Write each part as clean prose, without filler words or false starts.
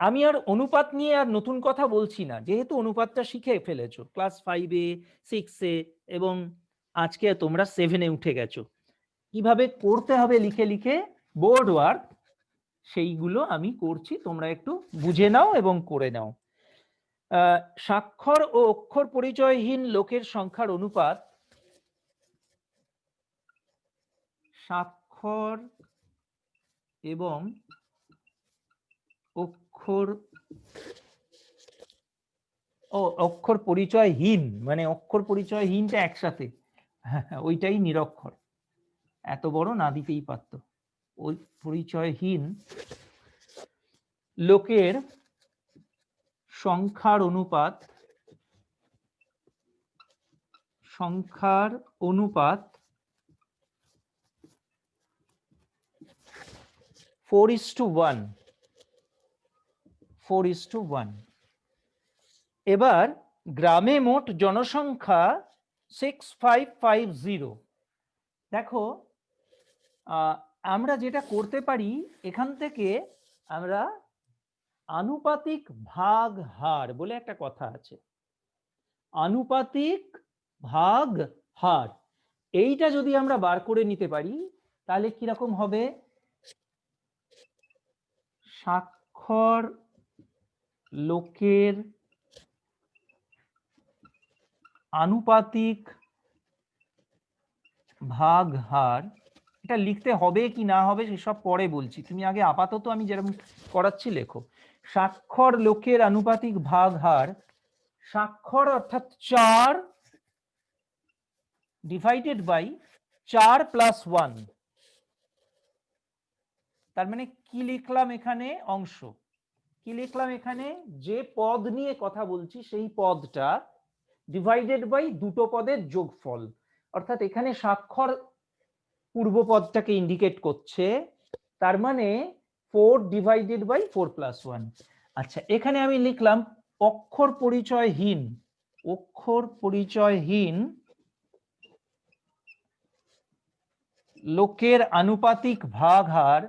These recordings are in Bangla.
আমি আর অনুপাত নিয়ে আর নতুন কথা বলছি না, যেহেতু অনুপাতটা শিখে ফেলেছো ক্লাস 5-এ 6-এ এবং আজকে তোমরা 7-এ উঠে গেছো। কিভাবে করতে হবে লিখে লিখে বোর্ড ওয়ার্ক, সেইগুলো আমি করছি, তোমরা একটু বুঝে নাও এবং করে নাও। স্বাক্ষর ও অক্ষর পরিচয়হীন লোকের সংখ্যার অনুপাত স্বাক্ষর এবং অক্ষর অক্ষর পরিচয়হীন, মানে অক্ষর পরিচয়হীনটা একসাথে, ওইটাই নিরক্ষর, এত বড় না দিতেই পারতো। ওই পরিচয়হীন লোকের সংখ্যার অনুপাত 4:1, 4:1। এবার গ্রামে মোট জনসংখ্যা 6550। দেখো আমরা যেটা করতে পারি, এখান থেকে আমরা আনুপাতিক ভাগ হার বলে একটা কথা আছে, আনুপাতিক ভাগ হার, এইটা যদি আমরা বার করে নিতে পারি তাহলে কিরকম হবে? স্বাক্ষর লোকের আনুপাতিক ভাগ হার, এটা লিখতে হবে কি না হবে সেসব পরে বলছি, তুমি আগে আপাতত আমি যেরকম করাচ্ছি লেখো। স্বাক্ষর লোকের আনুপাতিক ভাগ হার, স্বাক্ষর অর্থাৎ 4 ডিভাইডেড বাই 4 প্লাস 1। তার মানে কি লিখলাম এখানে? অংশ। কি লিখলাম এখানে? যে পদ নিয়ে কথা বলছি সেই পদটা ডিভাইডেড বাই দুটো পদের যোগফল, অর্থাৎ এখানে স্বাক্ষর পূর্ব পদটাকে ইন্ডিকেট করছে, তার মানে 4 ডিভাইডেড বাই 4 প্লাস 1। আচ্ছা, এখানে আমি লিখলাম অক্ষর পরিচয়হীন, অক্ষর পরিচয়হীন লোকের আনুপাতিক ভাগ হার,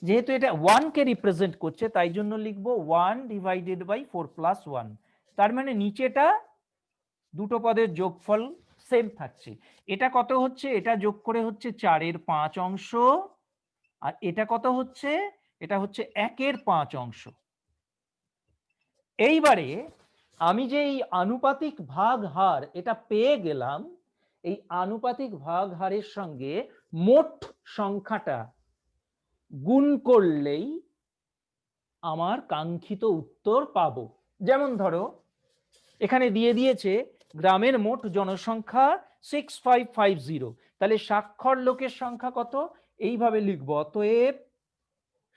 যেহেতু এটা 1 কে রিপ্রেজেন্ট করছে তাই জন্য লিখবো 1 ডিভাইডেড বাই 4 প্লাস 1। তার মানে নিচেটা দুটো পদের যোগফল সেম থাকছে। এটা কত হচ্ছে? এটা যোগ করে হচ্ছে 4-এর 5 অংশ, আর এটা কত হচ্ছে? এটা হচ্ছে 1-এর 5 অংশ। এইবারে আমি যে এই আনুপাতিক ভাগ হার এটা পেয়ে গেলাম, এই আনুপাতিক ভাগ হারের সঙ্গে মোট সংখ্যাটা গুণ করলেই আমার কাঙ্ক্ষিত উত্তর পাবো। যেমন ধরো এখানে দিয়ে দিয়েছে গ্রামের মোট জনসংখ্যা 6550, তাহলে স্বাক্ষর লোকের সংখ্যা কত? এইভাবে লিখবো, অতএব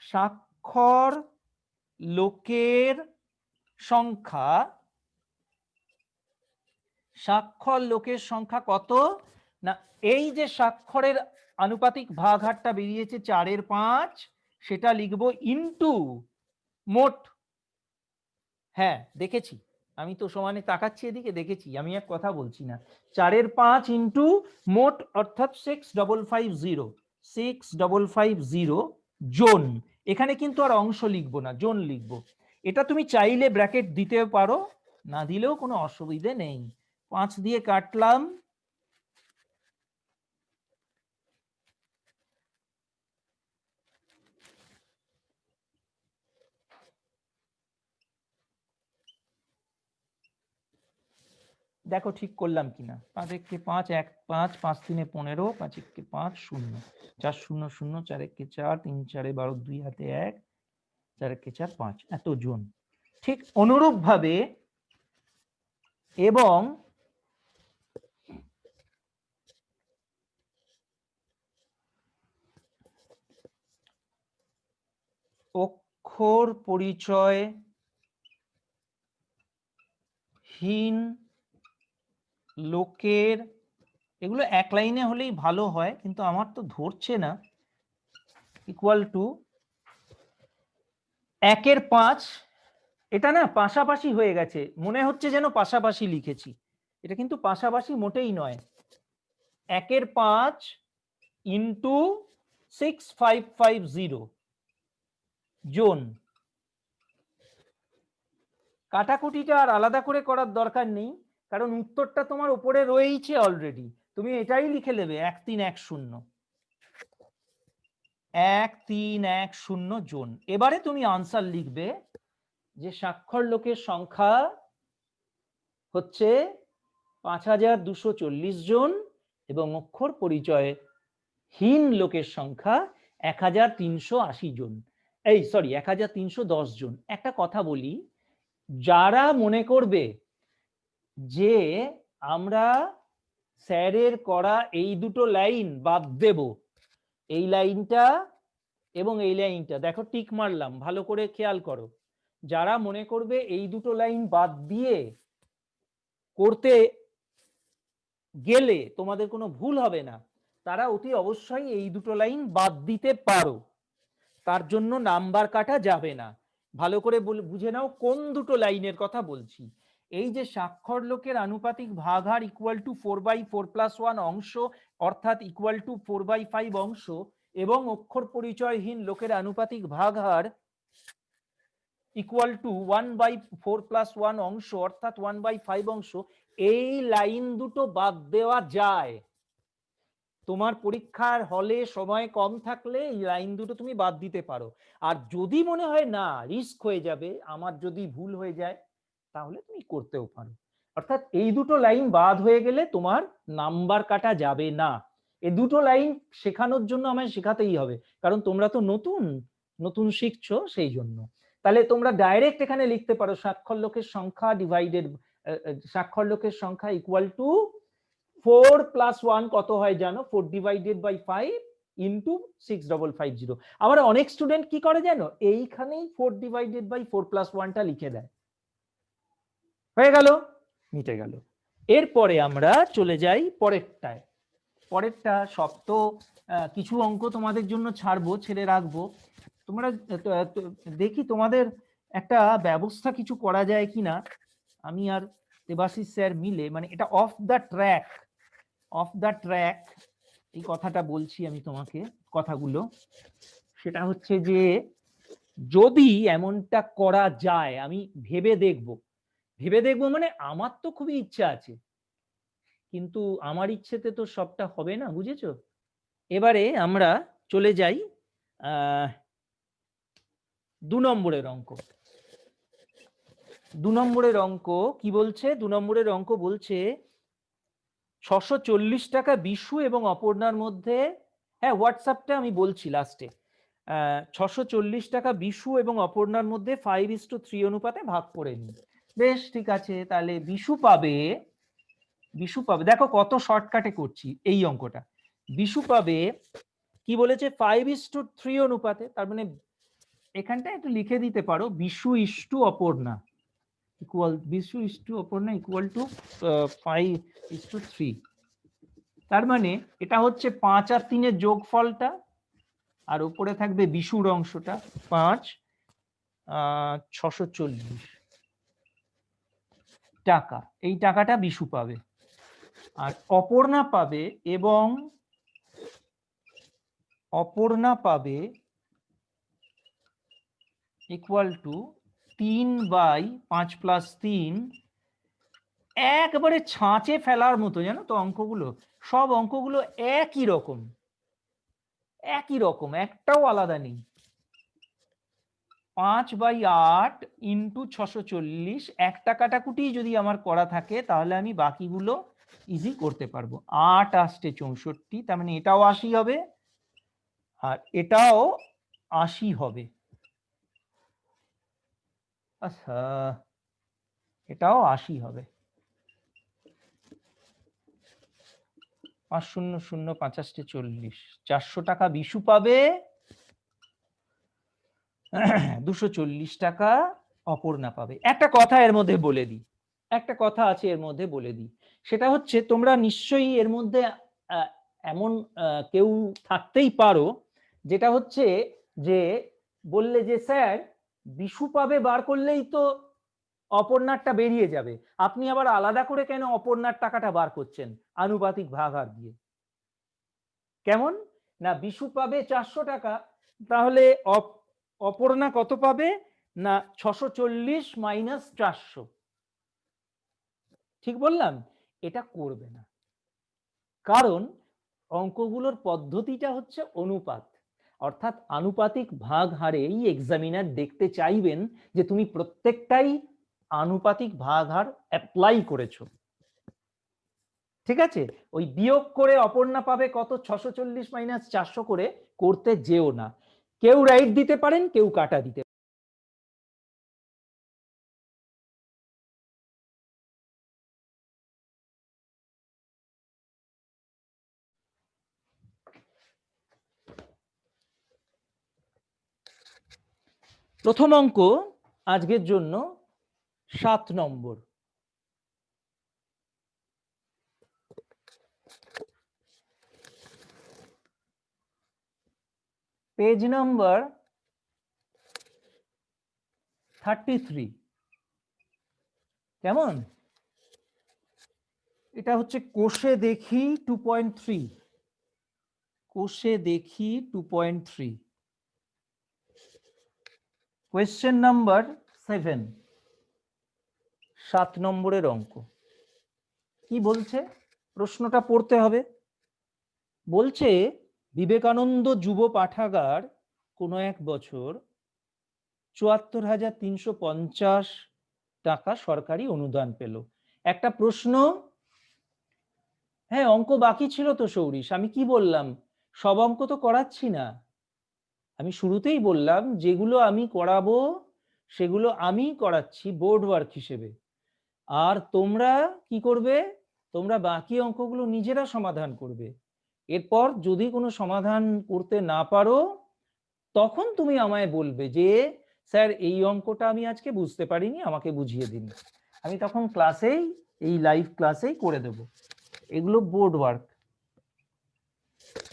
স্বাক্ষর লোকের সংখ্যা, স্বাক্ষর লোকের সংখ্যা কত না, এই যে স্বাক্ষরের আনুপাতিক ভাগ হারটা বেরিয়েছে 4-এর 5, সেটা লিখবো ইনটু মোট, হ্যাঁ দেখেছি, আমি তো সমানে তাকাচ্ছি এদিকে, দেখেছি, আমি এক কথা বলছি না, 4-এর 5 ইন্টু মোট অর্থাৎ 6550, 6550 জন। এখানে কিন্তু আর অংশ লিখবো না, জন লিখবো। এটা তুমি চাইলে ব্র্যাকেট দিতে পারো, না দিলেও কোনো অসুবিধে নেই। 5 দিয়ে কাটলাম, দেখো ঠিক করলাম কিনা। 5 একে 5, 1 5, 5 3 15, 5 একে 5 0, 4 0 0, 4 একে 4, 3 4 12, 2 হাতে 1, 4 একে 4 5, এত জন। ঠিক অনুরূপ ভাবে এবং অক্ষর পরিচয়হীন লোকের, এগুলো এক লাইনে হলেই ভালো হয় কিন্তু আমার তো ধরছে না, ইকুয়াল টু 1-এর 5, এটা না পাশাপাশি হয়ে গেছে, মনে হচ্ছে যেন পাশাপাশি লিখেছি, এটা কিন্তু পাশাপাশি মোটেই নয়। 1-এর 5 ইন্টু 6550 জন, কাটাকুটিটা আর আলাদা করে করার দরকার নেই, কারণ উত্তরটা তোমার উপরে রয়েইছে অলরেডি। তুমি এটাই লিখে নেবে 1310 1310 জন। এবারে তুমি আনসার লিখবে যে স্বাক্ষর লোকের সংখ্যা হচ্ছে 5240 জন এবং অক্ষর পরিচয়হীন লোকের সংখ্যা 1380 জন, এই সরি 1310 জন। একটা কথা বলি, যারা মনে করবে যে আমরা স্যারের করা এই দুটো লাইন বাদ দেব, এই লাইনটা এবং এই লাইনটা, দেখো টিক মারলাম, ভালো করে খেয়াল করো, যারা মনে করবে এই দুটো লাইন বাদ দিয়ে করতে গেলে তোমাদের কোনো ভুল হবে না, তারা অতি অবশ্যই এই দুটো লাইন বাদ দিতে পারো, তার জন্য নাম্বার কাটা যাবে না। ভালো করে বুঝে নাও কোন দুটো লাইনের কথা বলছি। এই যে স্বাক্ষর লোকের আনুপাতিক ভাগহার ইকুয়াল টু 4/4+1 অংশ অর্থাৎ ইকুয়াল টু 4/5 অংশ এবং অক্ষর পরিচয়হীন লোকের আনুপাতিক ভাগহার ইকুয়াল টু 1/4+1 অংশ অর্থাৎ 1/5 অংশ, এই লাইন দুটো বাদ দেওয়া যায়। তোমার পরীক্ষার হলে সময় কম থাকলে এই লাইন দুটো তুমি বাদ দিতে পারো। আর যদি মনে হয় না রিস্ক হয়ে যাবে, আমার যদি ভুল হয়ে যায়, তাহলে তুমি করতেও পারো। অর্থাৎ এই দুটো লাইন বাদ হয়ে গেলে তোমার নাম্বার কাটা যাবে না। এই দুটো লাইন শেখানোর জন্য আমায় শেখাতেই হবে, কারণ তোমরা তো নতুন নতুন শিখছো, সেই জন্য। তাহলে তোমরা ডাইরেক্ট এখানে লিখতে পারো স্বাক্ষর লোকের সংখ্যা ডিভাইডেড, স্বাক্ষর লোকের সংখ্যা ইকুয়াল টু 4+1 কত হয় জানো? 4/5 ইন্টু 6550। আবার অনেক স্টুডেন্ট কি করে জানো, এইখানেই 4/4+1টা লিখে দেয়, হয়ে গেল, মিটে গেল। এরপরে আমরা চলে যাই পরেরটায়। পরেরটা সব তো কিছু অঙ্ক তোমাদের জন্য ছাড়বো, ছেড়ে রাখবো, তোমরা দেখি তোমাদের একটা ব্যবস্থা কিছু করা যায় কিনা। আমি আর দেবাশিস স্যার মিলে, মানে এটা of the track, of the track এই কথাটা বলছি আমি তোমাকে, কথাগুলো সেটা হচ্ছে যে যদি এমনটা করা যায়, আমি ভেবে দেখব, ভেবে দেখব মানে আমার তো খুবই ইচ্ছা আছে, কিন্তু আমার ইচ্ছেতে তো সবটা হবে না, বুঝেছো? এবারে আমরা চলে যাই 2 নম্বরের অঙ্ক। 2 নম্বরের অঙ্ক কি বলছে? 2 নম্বরের অঙ্ক বলছে 640 টাকা বিশু এবং অপর্ণার মধ্যে, হ্যাঁ হোয়াটসঅ্যাপটা আমি বলছি লাস্টে, 640 টাকা বিশু এবং অপর্ণার মধ্যে 5:3 অনুপাতে ভাগ করে নিই। বেশ ঠিক আছে, তাহলে বিশু পাবে, বিশু পাবে, দেখো কত শর্টকাটে করছি এই অঙ্কটা। বিশু পাবে কি বলেছে, 5:3 অনুপাতে, তার মানে এখানটা একটু লিখে দিতে পারো Bishu is to Aparna equal, Bishu is to Aparna equal to 5:3। তার মানে এটা হচ্ছে 5 আর 3 যোগফলটা, আর উপরে থাকবে বিশুর অংশটা, 5 640 টাকা, এই টাকাটা বিশু পাবে। আর অপর্ণা পাবে, এবং অপর্ণা পাবে ইকুয়াল টু 3/5+3। একবারে ছাঁচে ফেলার মতো, জানো তো অঙ্কগুলো, সব অঙ্কগুলো একই রকম, একই রকম, একটাও আলাদা নেই। 5/8 ইন্টু 640, একটা কাটাকুটি যদি আমার করা থাকে তাহলে আমি বাকিগুলো ইজি করতে পারবো। 8 আসছে 64, তার মানে এটাও 80 হবে আর এটাও 80 হবে। আচ্ছা, এটাও 80 হবে। 5 0 0 5 40, 400 টাকা বিশু পাবে, 240 টাকা অপর্ণা পাবে। একটা কথা এর মধ্যে বলে দিই, একটা কথা আছে এর মধ্যে বলে দিই, সেটা হচ্ছে তোমরা নিশ্চয়ই এর মধ্যে এমন কেউ থাকতেই পারো যেটা হচ্ছে যে বললে যে স্যার বিশু পাবে বার করলেই তো অপর্ণারটা বেরিয়ে যাবে, আপনি আবার আলাদা করে কেন অপর্ণার টাকাটা বার করছেন আনুপাতিক ভাগাহার দিয়ে? কেমন না, বিশু পাবে 400 টাকা, তাহলে অপর্ণা কত পাবে না 640 মাইনাস 400? ঠিক বললাম? এটা করবে না, কারণ অঙ্কগুলোর পদ্ধতিটা হচ্ছে অনুপাত, অর্থাৎ আনুপাতিক ভাগ হারেই এক্সামিনার দেখতে চাইবেন যে তুমি প্রত্যেকটাই আনুপাতিক ভাগ হার অ্যাপ্লাই করেছো। ঠিক আছে, ওই বিয়োগ করে অপর্ণা পাবে কত 640 মাইনাস 400 করে করতে যেও না। কেউ রাইট দিতে পারেন, কেউ কাটা দিতে। প্রথম অঙ্ক আজকের জন্য 7 নম্বর। Page number 33। কেমন? এটা হচ্ছে কোষে দেখি 2.3, কোষে দেখি 2.3, কোয়েশ্চেন নাম্বার 7, 7 নম্বরের অঙ্ক। কি বলছে? প্রশ্নটা পড়তে হবে। বলছে বিবেকানন্দ যুব পাঠাগার কোনো এক বছর ৭৪,৩৫০ টাকা সরকারি অনুদান পেল। একটা প্রশ্ন। হ্যাঁ, অঙ্ক বাকি ছিল তো সৌরিশ, আমি কি বললাম? সব অঙ্ক তো করাচ্ছি না। আমি শুরুতেই বললাম যেগুলো আমি করাবো সেগুলো আমি করাচ্ছি বোর্ড ওয়ার্ক হিসেবে, আর তোমরা কি করবে? তোমরা বাকি অঙ্কগুলো নিজেরা সমাধান করবে। এরপর যদি কোনো সমাধান করতে না পারো তখন তুমি আমায় বলবে যে স্যার এই অঙ্কটা আমি আজকে বুঝতে পারিনি, আমাকে বুঝিয়ে দিন। আমি তখন ক্লাসেই, এই লাইভ ক্লাসেই করে দেব। এগুলো বোর্ড ওয়ার্ক।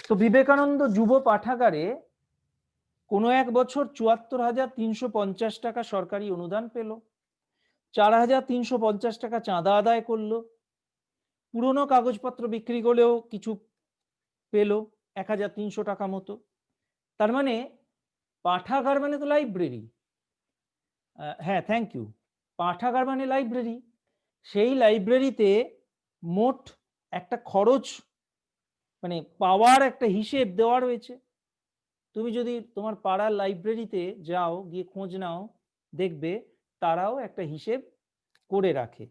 তো বিবেকানন্দ যুব পাঠাগারে কোনো এক বছর ৭৪,৩৫০ টাকা সরকারি অনুদান পেল। ৪,৩৫০ টাকা চাঁদা আদায় করলো। পুরনো কাগজপত্র বিক্রি করলেও কিছু পেল, ১,৩০০ টাকা মতো। তার মানে পাঠাগার মানে তো লাইব্রেরি। হ্যাঁ, থ্যাংক ইউ। পাঠাগার মানে লাইব্রেরি। সেই লাইব্রেরিতে মোট একটা খরচ মানে পাওয়ার একটা হিসেব দেওয়া রয়েছে। তুমি যদি তোমার পাড়ার লাইব্রেরিতে যাও, গিয়ে খোঁজ নাও, দেখবে তারাও একটা হিসেব করে রাখে।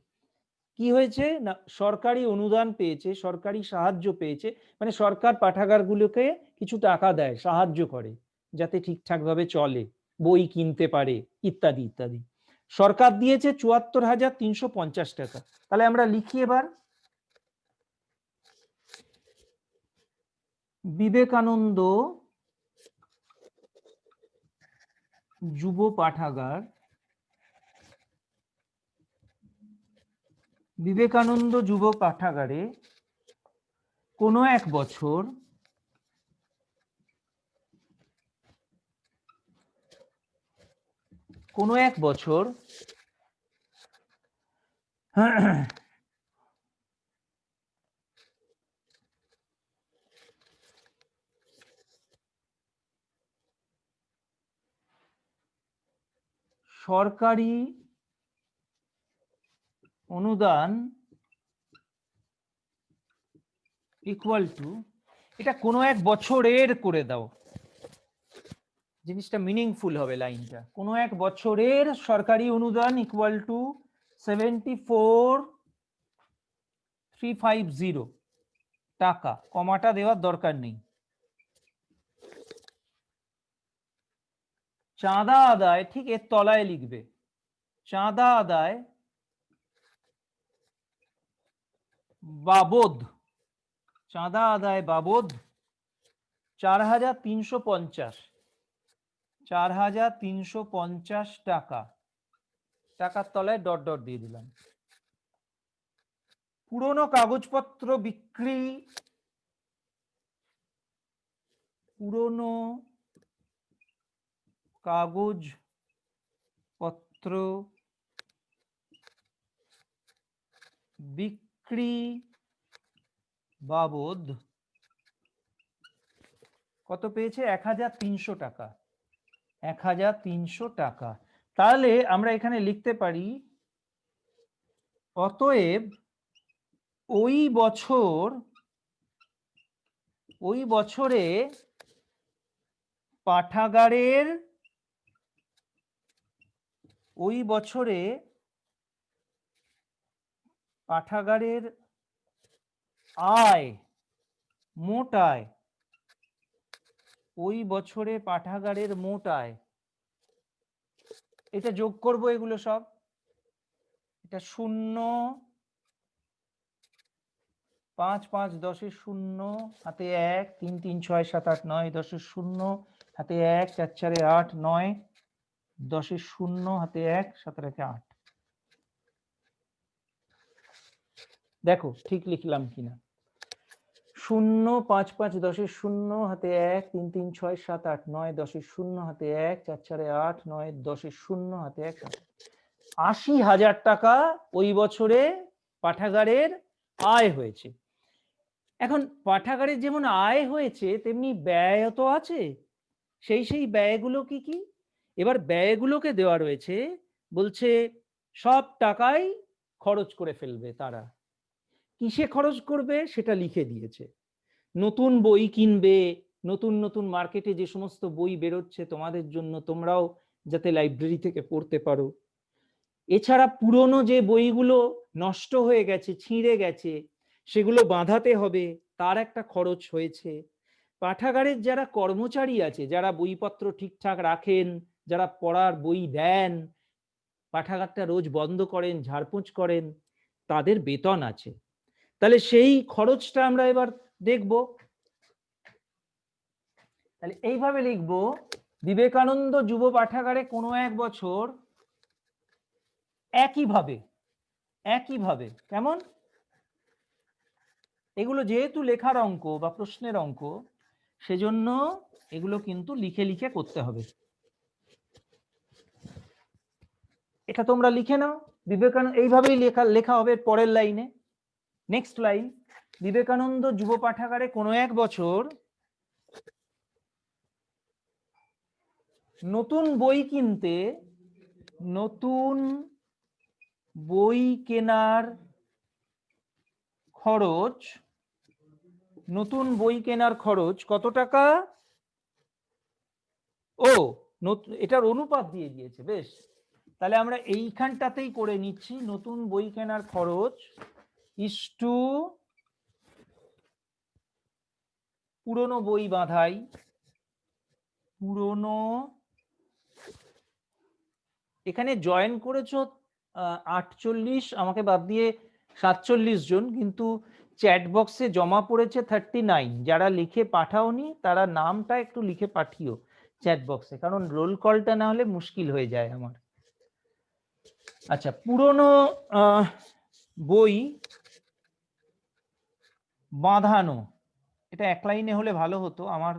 কি হয়েছে না, সরকারি অনুদান পেয়েছে, সরকারি সাহায্য পেয়েছে, মানে সরকার পাঠাগারগুলোকে কিছু টাকা দেয়, সাহায্য করে যাতে ঠিকঠাকভাবে চলে, বই কিনতে পারে, ইত্যাদি ইত্যাদি। সরকার দিয়েছে ৭৪,৩৫০ টাকা। তাহলে আমরা লিখি এবার বিবেকানন্দ যুব পাঠাগার, বিবেকানন্দ যুব পাঠাগারে কোনো এক বছর সরকারি অনুদান ইকুয়াল টু, এটা কোনো এক বছরের করে দাও, জিনিসটা মিনিংফুল হবে লাইনটা। কোনো এক বছরের সরকারি অনুদান ইকুয়াল টু 74,350 টাকা, কমাটা দেওয়ার দরকার নেই। চাঁদা আদায় ঠিক এর তলায় লিখবে, চাঁদা আদায় বাবদ, চাঁদা আদায় বাবদ 4,350, 4,350 টাকা, টাকার তলায় ডট ডট দিয়ে দিলাম। পুরনো কাগজপত্র বিক্রি, পুরনো কাগজপত্র বিক্রি বাবদ কত পেয়েছে? 1,300 টাকা, 1,300 টাকা। তাহলে আমরা এখানে লিখতে পারি অতএব ওই বছরে পাঠাগারের আয়, মোট আয়, ওই বছরে পাঠাগারের মোট আয়, এটা যোগ করব এগুলো সব, এটা 0, 5 5 10 0 হাতে 1, 3 3 6 7 8 9 10 0 হাতে 1, 4 4 8 9 10 0 হাতে 1 7 8। দেখো ঠিক লিখলাম কিনা। 0 5 5 10 0 হাতে 1, 3 3 6 7 8 9 10 0 হাতে 1, 4 4 8 9 10 0 হাতে 1 80,000 টাকা ওই বছরে পাঠাগারের আয় হয়েছে। এখন পাঠাগারের যেমন আয় হয়েছে তেমনি ব্যয় তো আছে, সেই ব্যয়গুলো কি কি? এবার ব্যয়গুলোকে দেওয়া রয়েছে, বলছে সব টাকাই খরচ করে ফেলবে তারা। কিসে খরচ করবে সেটা লিখে দিয়েছে। নতুন বই কিনবে, নতুন নতুন মার্কেটে যে সমস্ত বই বেরোচ্ছে তোমাদের জন্য, তোমরাও যাতে লাইব্রেরি থেকে পড়তে পারো। এছাড়া পুরনো যে বইগুলো নষ্ট হয়ে গেছে, ছিঁড়ে গেছে, সেগুলো বাঁধাতে হবে, তার একটা খরচ হয়েছে। পাঠাগারের যারা কর্মচারী আছে, যারা বইপত্র ঠিকঠাক রাখেন, যারা পড়ার বই দেন, পাঠাগারটা রোজ বন্ধ করেন, ঝাড়পোঁছ করেন, তাদের বেতন আছে। তাহলে সেই খরচটা আমরা এবার দেখব। তাহলে এইভাবে লিখব, বিবেকানন্দ যুব পাঠাগারে কোনো এক বছর একইভাবে কেমন, এগুলো যেহেতু লেখার অঙ্ক বা প্রশ্নের অঙ্ক, সেজন্য এগুলো কিন্তু লিখে লিখে করতে হবে। এটা তোমরা লিখে নাও। বিবেকানন্দ এইভাবেই লেখা হবে পরের লাইনে। নেক্সট লাইন, বিবেকানন্দ যুব পাঠাগারে কোনো এক বছর নতুন বই কেনার খরচ কত টাকা? ও, এটার অনুপাত দিয়ে দিয়েছে, বেশ। তাহলে আমরা এইখানটাতেই করে নিচ্ছি, নতুন বই কেনার খরচ ইস্টু পুরনো বই বাঁধাই, এখানে জয়েন করেছো 48, আমাকে বাদ দিয়ে 47 জন, কিন্তু চ্যাট বক্সে জমা পড়েছে 39। যারা লিখে পাঠাওনি তারা নামটা একটু লিখে পাঠিও চ্যাট বক্সে, কারণ রোল কলটা না হলে মুশকিল হয়ে যায় আমার। আচ্ছা, পুরনো বই বাঁধানো, এটা এক লাইনে হলে ভালো হতো, আমার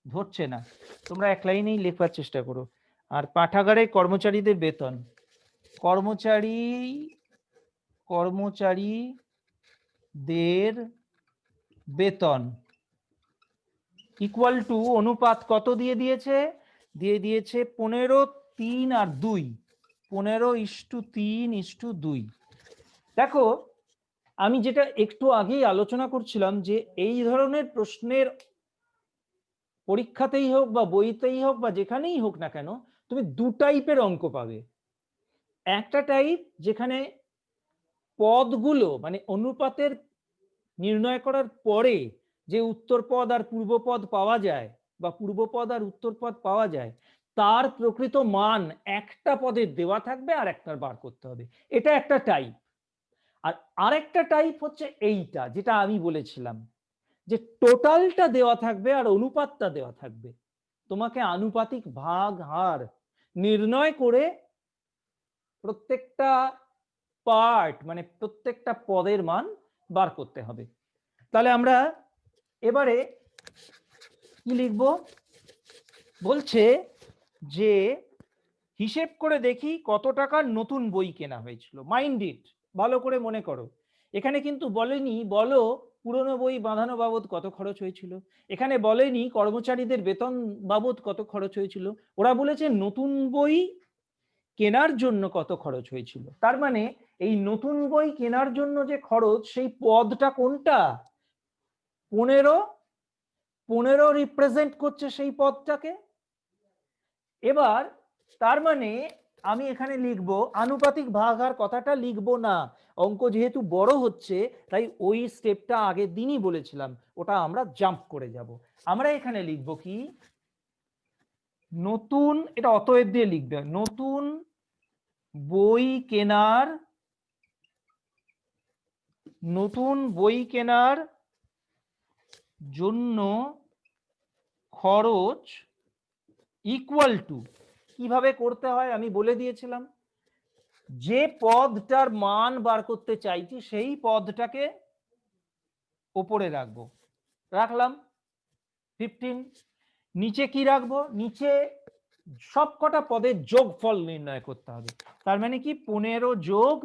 ধরছে না, তোমরা এক লাইনেই লেখার চেষ্টা করো। আর পাঠাগারে কর্মচারীদের বেতন, কর্মচারীদের বেতন ইকুয়াল টু, অনুপাত কত দিয়ে দিয়েছে? 15, 3 আর 2, 15:3:2। দেখো, আমি যেটা একটু আগেই আলোচনা করছিলাম, যে এই ধরনের প্রশ্নের পরীক্ষাতেই হোক বা বইতেই হোক বা যেখানেই হোক না কেন, তুমি দু টাইপের অঙ্ক পাবে। একটা টাইপ যেখানে পদগুলো মানে অনুপাতের নির্ণয় করার পরে যে উত্তরপদ আর পূর্বপদ পাওয়া যায়, বা পূর্বপদ আর উত্তরপদ পাওয়া যায়, তার প্রকৃত মান একটা পদের দেওয়া থাকবে আর একটার বার করতে হবে। এটা একটা টাইপ। আর আরেকটা টাইপ হচ্ছে এইটা, যেটা আমি বলেছিলাম, যে টোটালটা দেওয়া থাকবে আর অনুপাতটা দেওয়া থাকবে। তোমাকে আনুপাতিক ভাগ হার নির্ণয় করে প্রত্যেকটা পার্ট মানে প্রত্যেকটা পদের মান বার করতে হবে। তাহলে আমরা এবারে কি লিখব? বলছে যে হিসেব করে দেখি কত টাকার নতুন বই কেনা হয়েছিল। মাইন্ড ইট, ভালো করে মনে করো। এখানে কিন্তু বলেনি বলো পুরনো বই বাঁধানো বাবদ কত খরচ হয়েছিল, এখানে বলেনি কর্মচারীদের বেতন বাবদ কত খরচ হয়েছিল, ওরা বলেছে নতুন বই কেনার জন্য কত খরচ হয়েছিল। তার মানে এই নতুন বই কেনার জন্য যে খরচ, সেই পদটা কোনটা? 15। 15 রিপ্রেজেন্ট করছে সেই পদটাকে। এবার তার মানে আমি এখানে লিখব আনুপাতিক ভাগাহার, কথাটা লিখব না, অঙ্ক যেহেতু বড় হচ্ছে তাই ওই স্টেপটা আগের দিনই বলেছিলাম, ওটা আমরা জাম্প করে যাব। আমরা এখানে লিখব কি, নতুন, এটা অতএব দিয়ে লিখবে, নতুন বই কেনার, নতুন বই কেনার জন্য খরচ ইকুয়াল টু, কিভাবে করতে হয় আমি বলে দিয়েছিলাম, যে পদটার মান বার করতে চাইছি সেই পদটাকে উপরে রাখবো, রাখলাম 15। নিচে কি রাখবো? নিচে সবকটা পদের যোগফল নির্ণয় করতে হবে। তার মানে কি 15 যোগ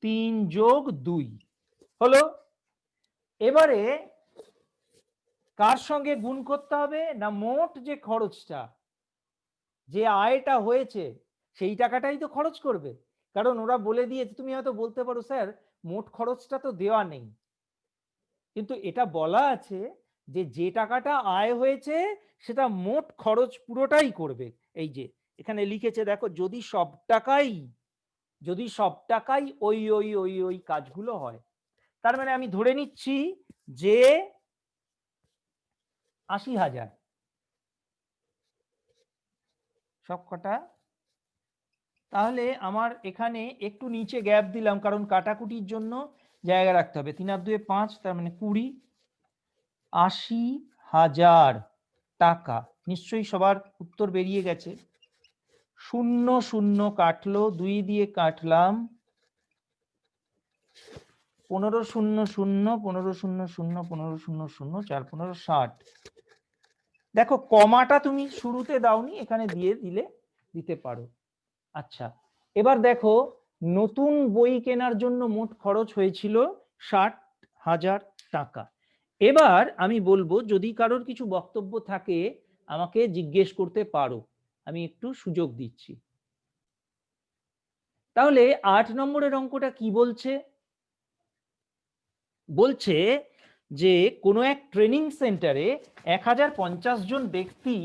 3 যোগ 2 হলো। এবারে কার সঙ্গে গুণ করতে হবে না, মোট যে খরচটা, যে আয়টা হয়েছে সেই টাকাটাই তো খরচ করবে। কারণ ওরা বলে দিয়েছে, তুমি হয়তো বলতে পারো স্যার মোট খরচটা তো দেওয়া নেই, কিন্তু এটা বলা আছে যে যে টাকাটা আয় হয়েছে সেটা মোট খরচ পুরোটাই করবে। এই যে এখানে লিখেছে দেখো, যদি সব টাকাই, যদি সব টাকাই ওই ওই ওই ওই কাজগুলো হয়। তার মানে আমি ধরে নিচ্ছি যে 80,000 সব কটা। তাহলে আমার এখানে একটু নিচে গ্যাপ দিলাম, কারণ কাটাকুটির জন্য জায়গা রাখতে হবে। 3 আর 2 5, তার মানে 20। 80,000 টাকা। নিশ্চয়ই সবার উত্তর বেরিয়ে গেছে। 0 0 কাটলো, 2 দিয়ে কাটলাম, 15 0 0 15 0 0 15 0 0 4 15 60। দেখো কমাটা তুমি শুরুতে দাওনি, এখানে দিয়ে দিলে দিতে পারো। আচ্ছা, এবার দেখো নতুন বই কেনার জন্য মোট খরচ হয়েছিল 60,000 টাকা। এবার আমি বলবো যদি কারোর কিছু বক্তব্য থাকে আমাকে জিজ্ঞেস করতে পারো, আমি একটু সুযোগ দিচ্ছি। তাহলে 8 নম্বরের অঙ্কটা কি বলছে? বলছে যে কোনো এক ট্রেনিং সেন্টারে 1050 জন ব্যক্তি,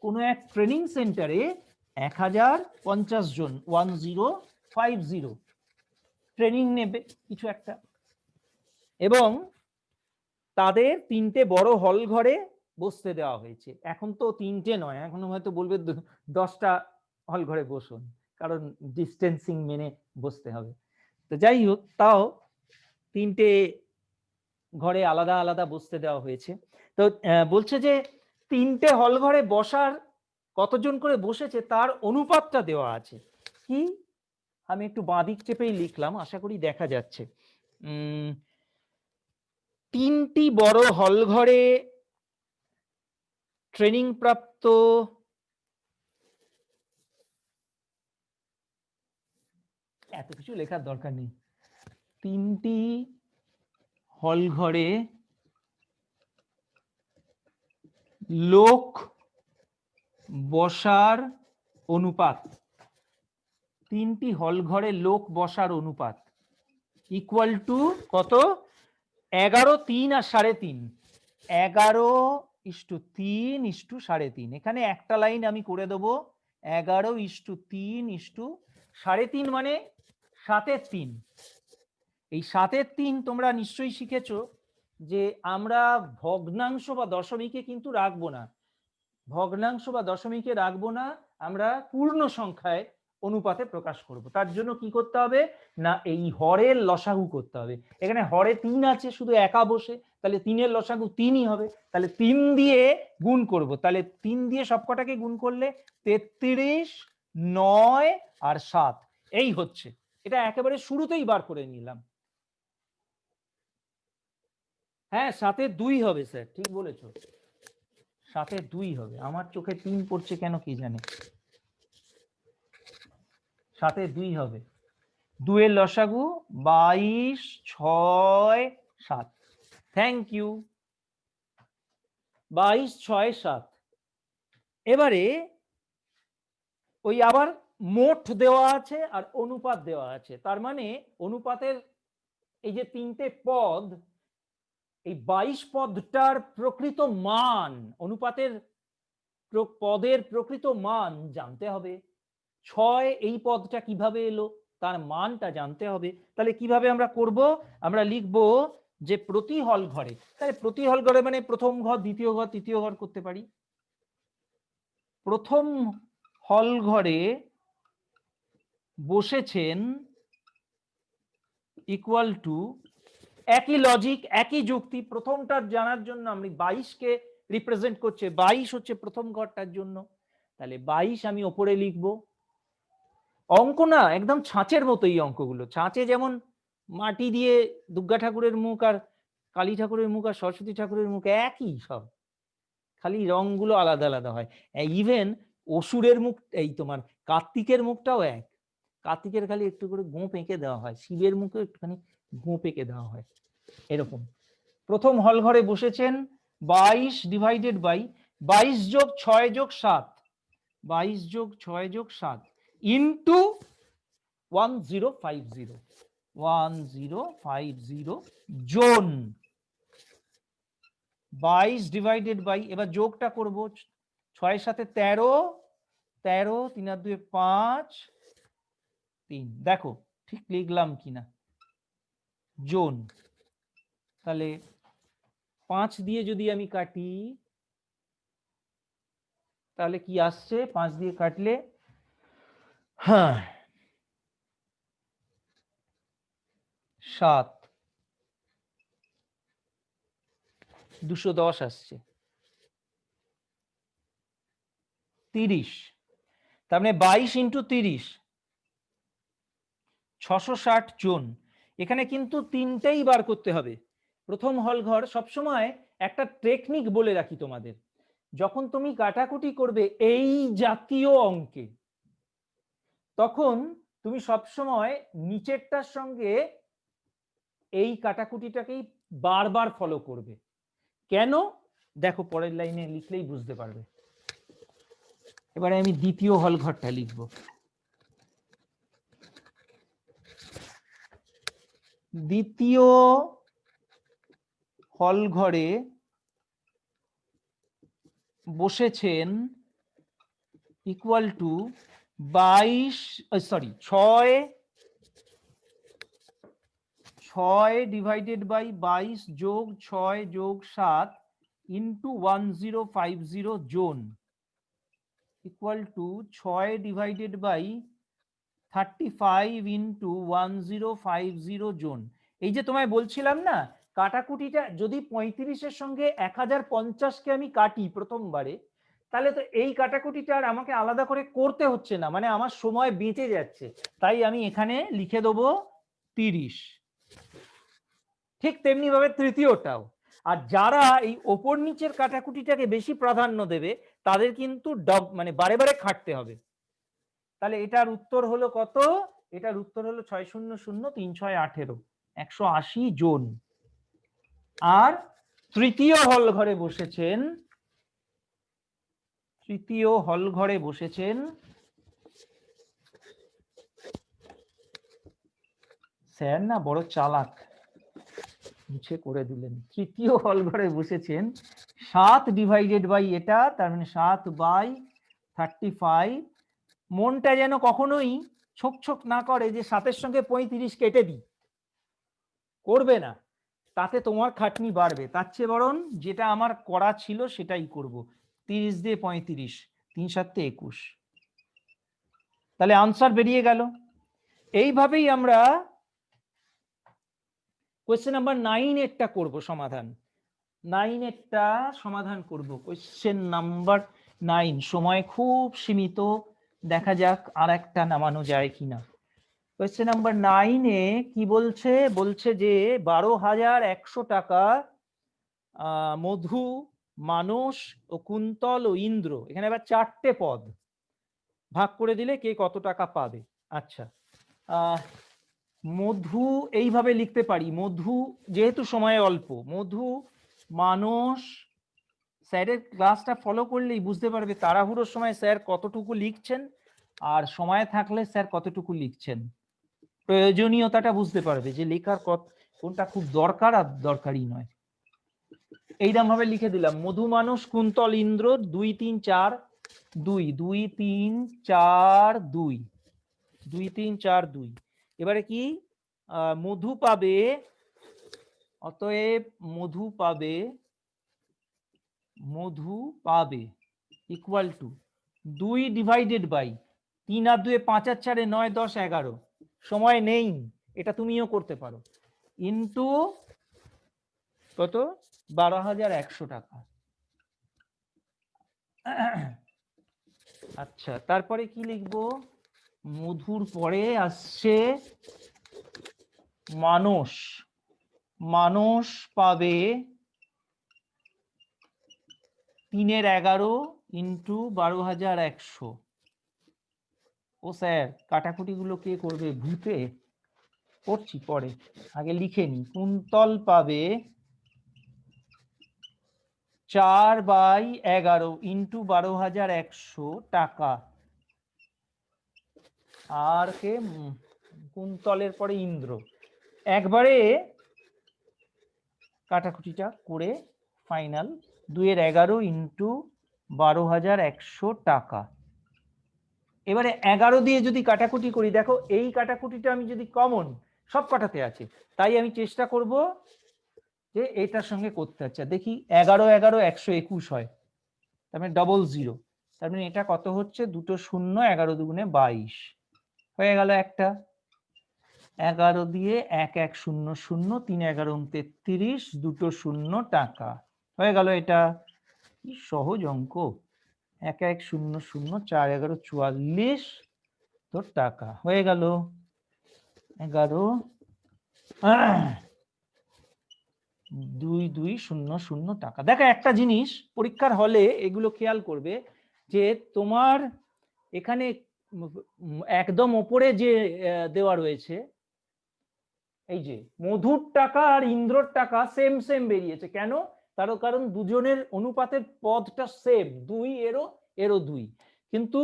কোনো এক ট্রেনিং সেন্টারে 1050 জন 1050 ট্রেনিং নেবে কিছু একটা, এবং তাদের 3টে বড় হল ঘরে বসতে দেওয়া হয়েছে। এখন তো 3টে নয়, এখন হয়তো বলবে 10টা হল ঘরে বসুন, কারণ ডিস্টেন্সিং মেনে বসতে হবে। তো যাই হোক, তাও 3টে ঘরে আলাদা আলাদা বসতে দেওয়া হয়েছে। তো বলছে যে 3টে হল ঘরে বসার কতজন করে বসেছে তার অনুপাতটা দেওয়া আছে। কি, আমি একটু বাঁদিক চেপেই লিখলাম, আশা করি দেখা যাচ্ছে। 3টি বড় হল ঘরে ট্রেনিং প্রাপ্ত এত কিছু লেখার দরকার নেই। 3টি হল ঘরে লোক বসার অনুপাত, 3টি হল ঘরে লোক বসার অনুপাত ইকুয়াল টু কত? 11, 3 আর 3.5। 11:3:3.5। এখানে একটা লাইন আমি করে দেবো, 11:3:3 মানে 7/3। এই 7/3 তোমরা নিশ্চয়ই শিখেছো যে আমরা ভগ্নাংশ বা দশমিকে কিন্তু রাখবো না, ভগ্নাংশ বা দশমিকে রাখবো না, আমরা পূর্ণ সংখ্যায় অনুপাতে প্রকাশ করব। তার জন্য কি করতে হবে না, এই হরের লসাগু করতে হবে। এখানে হরে 3 আছে, শুধু একা বসে, তাহলে 3-এর লসাগু 3ই হবে। তাহলে 3 দিয়ে গুণ করব, তাহলে 3 দিয়ে সবকটাকে গুণ করলে 33, 9 আর 7 এই হচ্ছে। এটা একেবারে শুরুতেই বার করে নিলাম। হ্যাঁ 7/2 হবে স্যার, ঠিক বলেছো, 7/2 হবে। আমার চোখে 3 পড়ছে কেন কি জানে, 7/2 হবে। 2-এর লসাগু 22, 6, 7। Thank you. 22, 6, 7। এবারে ওই আবার মোট দেওয়া আছে আর অনুপাত দেওয়া আছে, তার মানে অনুপাতের এই যে তিনটে পদ, এই 22 পদটার প্রকৃত মান, অনুপাতের পদের প্রকৃত মান জানতে হবে। 6 এই পদটা কিভাবে এলো তার মানটা জানতে হবে। তাহলে কিভাবে আমরা করব, আমরা লিখব যে প্রতি হল ঘরে, তাহলে প্রতি হল ঘরে মানে প্রথম ঘর, দ্বিতীয় ঘর, তৃতীয় ঘর করতে পারি। প্রথম হল ঘরে বসেছেন ইকুয়াল টু, একই লজিক একই যুক্তি, প্রথমটার জানার জন্য আমি 22কে রিপ্রেজেন্ট করছে, 22 হচ্ছে প্রথম ঘরটার জন্য, তাহলে 22 আমি ওপরে লিখব। অঙ্ক না একদম ছাঁচের মতো, এই অঙ্কগুলো ছাঁচে যেমন মাটি দিয়ে দুর্গা ঠাকুরের মুখ আর কালী ঠাকুরের মুখ আর সরস্বতী ঠাকুরের মুখ একই সব, খালি রংগুলো আলাদা আলাদা হয়। ইভেন অসুরের মুখ, এই তোমার কার্তিকের মুখটাও এক, কার্তিকের খালি একটু করে গোঁপ এঁকে দেওয়া হয়, শিবের মুখে একটুখানি গোঁপ এঁকে দেওয়া হয় এরকম। প্রথম হল ঘরে বসেছেন 22 ডিভাইডেড বাই 22 যোগ 6 যোগ 7, 22 যোগ 6 যোগ 7 ইন্টু 1050, 1050 জন। 22 ডিভাইডেড বাই, এবার যোগটা করব, 6 এর সাথে 13, 13 3 আর 2 5, 3, দেখো ঠিক লিখলাম কিনা, জন। তাহলে 5 দিয়ে যদি আমি কাটি তাহলে কি আসছে, 5 দিয়ে কাটলে, হ্যাঁ 7, 210 আসছে, 30, তার মানে 22 ইন্টু 30, 660 জন। এখানে কিন্তু তিনটেই বার করতে হবে। প্রথম হল ঘর সবসময় একটা টেকনিক বলে রাখি তোমাদের, যখন তুমি কাটাকুটি করবে এই জাতীয় অঙ্কে, তখন তুমি সবসময় নিচেরটার সঙ্গে এই কাটাকুটিটাকেই বারবার ফলো করবে। কেন, দেখো পরের লাইনে লিখলেই বুঝতে পারবে। এবারে আমি দ্বিতীয় হল ঘরটা লিখব। দ্বিতীয় হল ঘরে বসেছেন ইকুয়াল টু 6 ডিভাইডেড বাই 22 যোগ 6 যোগ 7 ইন্টু 1050 জন equal to 6 divided by 35 into 1050 জন। এই যে তোমায় বলছিলাম না, কাটাকুটিটা যদি 35-এর সঙ্গে 1050-কে আমি কাটি প্রথমবারে, তাহলে তো এই কাটাকুটিটা আর আমাকে আলাদা করে করতে হচ্ছে না, মানে আমার সময় বেঁচে যাচ্ছে। তাই আমি এখানে লিখে দেবো 30। ঠিক তেমনি ভাবে তৃতীয়টাও। আর যারা এই ওপর নিচের কাটাকুটিটাকে বেশি প্রাধান্য দেবে তাদের কিন্তু মানে বারে বারে খাটতে হবে। তাহলে এটার উত্তর হলো কত, এটার উত্তর হলো 600 3 6 18, 180 জন। আর তৃতীয় হল ঘরে বসেছেন, তৃতীয় হল ঘরে বসেছেন, স্যার না বড় চালাক, মুছে করে দিলেন। তৃতীয় হল ঘরে বসেছেন 7 ডিভাইডেড বাই এটা, তার মানে 7 বাই 35। মনটা যেন কখনোই ছোক ছোক না করে যে 7-এর সঙ্গে 35 কেটে দিই, করবে না, তাতে তোমার খাটনি বাড়বে। তার চেয়ে বরং যেটা আমার করা ছিল সেটাই করব। 30 দিয়ে 35, 3 7 21, তাহলে আনসার বেরিয়ে গেল। এইভাবেই আমরা কোয়েশ্চেন নাম্বার 9 এরটা করব সমাধান। 9 এরটা সমাধান করব, কোয়েশ্চেন নাম্বার 9। সময় খুব সীমিত, দেখা যাক আর একটা নামানো যায় কিনা। কোয়েশ্চেন নাম্বার 9-এ কি বলছে, বলছে যে 12,100 টাকা মধু, মানস ও কুন্তল ও ইন্দ্র, এখানে আবার 4টে পদ, ভাগ করে দিলে কে কত টাকা পাবে। আচ্ছা, মধু এইভাবে লিখতে পারি, মধু যেহেতু সময় অল্প, মধু, মানস, স্যারের ক্লাসটা ফলো করলেই বুঝতে পারবে তাড়াহুড়োর সময় স্যার কতটুকু লিখছেন আর সময় থাকলে স্যার কতটুকু লিখছেন, প্রয়োজনীয়তাটা বুঝতে পারবে যে লেখার কোনটা খুব দরকার আর দরকারি নয়। এইরকম ভাবে লিখে দিলাম মধু মানুষ কুন্তল ইন্দ্র 2 3 4 2 2 3 4 2 2 3 4 2। এবারে কি মধু পাবে, অতএব মধু পাবে ইকুয়াল টু 2 ডিভাইডেড বাই 3 আর 2 5 আর 4 9 10 11, সময় নেই এটা তুমিও করতে পারো, ইন্টু কত 12,100 টাকা। আচ্ছা তারপরে কি লিখবো, মধুর পরে আসছে মানস পাবে 3 এর 11 ইন্টু 12,100। ও স্যার কাটাকুটি গুলো কে করবে, ভূতে? করছি পরে, আগে লিখে নি। কুন্তল পাবে 4/11 ইন্টু 12,100 টাকা। আর কে, কুন্তলের পরে ইন্দ্র। একবারে কাটাকুটিটা করে ফাইনাল 2 এর 11 ইন্টু 12,100 টাকা। এবারে 11 দিয়ে যদি কাটাকুটি করি, দেখো এই কাটাকুটিটা আমি যদি কমন, সব কটাতে আছে, তাই আমি চেষ্টা করব যে এটার সঙ্গে করতে। আচ্ছা দেখি 11 11 121 হয়, তার মানে ডবল জিরো, তার মানে এটা কত হচ্ছে, দুটো শূন্য, 11 দুগুণে 22 হয়ে গেল একটা। 11 দিয়ে 1 1 0 0 3 11 33, দুটো শূন্য টাকা হয়ে গেল। এটা কি সহজ অঙ্ক, 1 1 0 0 4 11 44 তোর টাকা হয়ে গেল 11 2 2 0 0 টাকা। দেখো একটা জিনিস পরীক্ষার হলে এগুলো খেয়াল করবে যে তোমার এখানে একদম ওপরে যে দেওয়া রয়েছে, এই যে মধুর টাকা আর ইন্দ্রর টাকা সেম সেম বেরিয়েছে। কেন? তারও কারণ দুজনের অনুপাতের পদটা সেম, 2 এরও 2, কিন্তু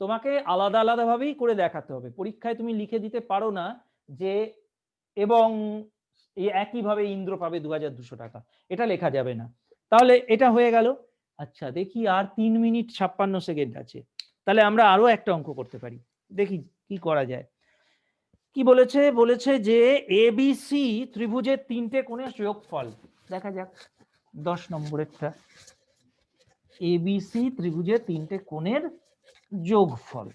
তোমাকে আলাদা আলাদা ভাবেই করে দেখাতে হবে। পরীক্ষায় তুমি লিখে দিতে পারো না যে এবং একইভাবে ইন্দ্র পাবে 2,200 টাকা, এটা লেখা যাবে না। তাহলে এটা হয়ে গেল। আচ্ছা দেখি আর 3 মিনিট 56 সেকেন্ড আছে, তাহলে আমরা আরো একটা অঙ্ক করতে পারি, দেখি কি করা যায়। কি বলেছে, বলেছে যে এবিসি ত্রিভুজের 3টে কোণের যোগফল। দেখা যাক 10 নম্বরেরটা, এবিসি ত্রিভুজের 3টে কোণের যোগফল।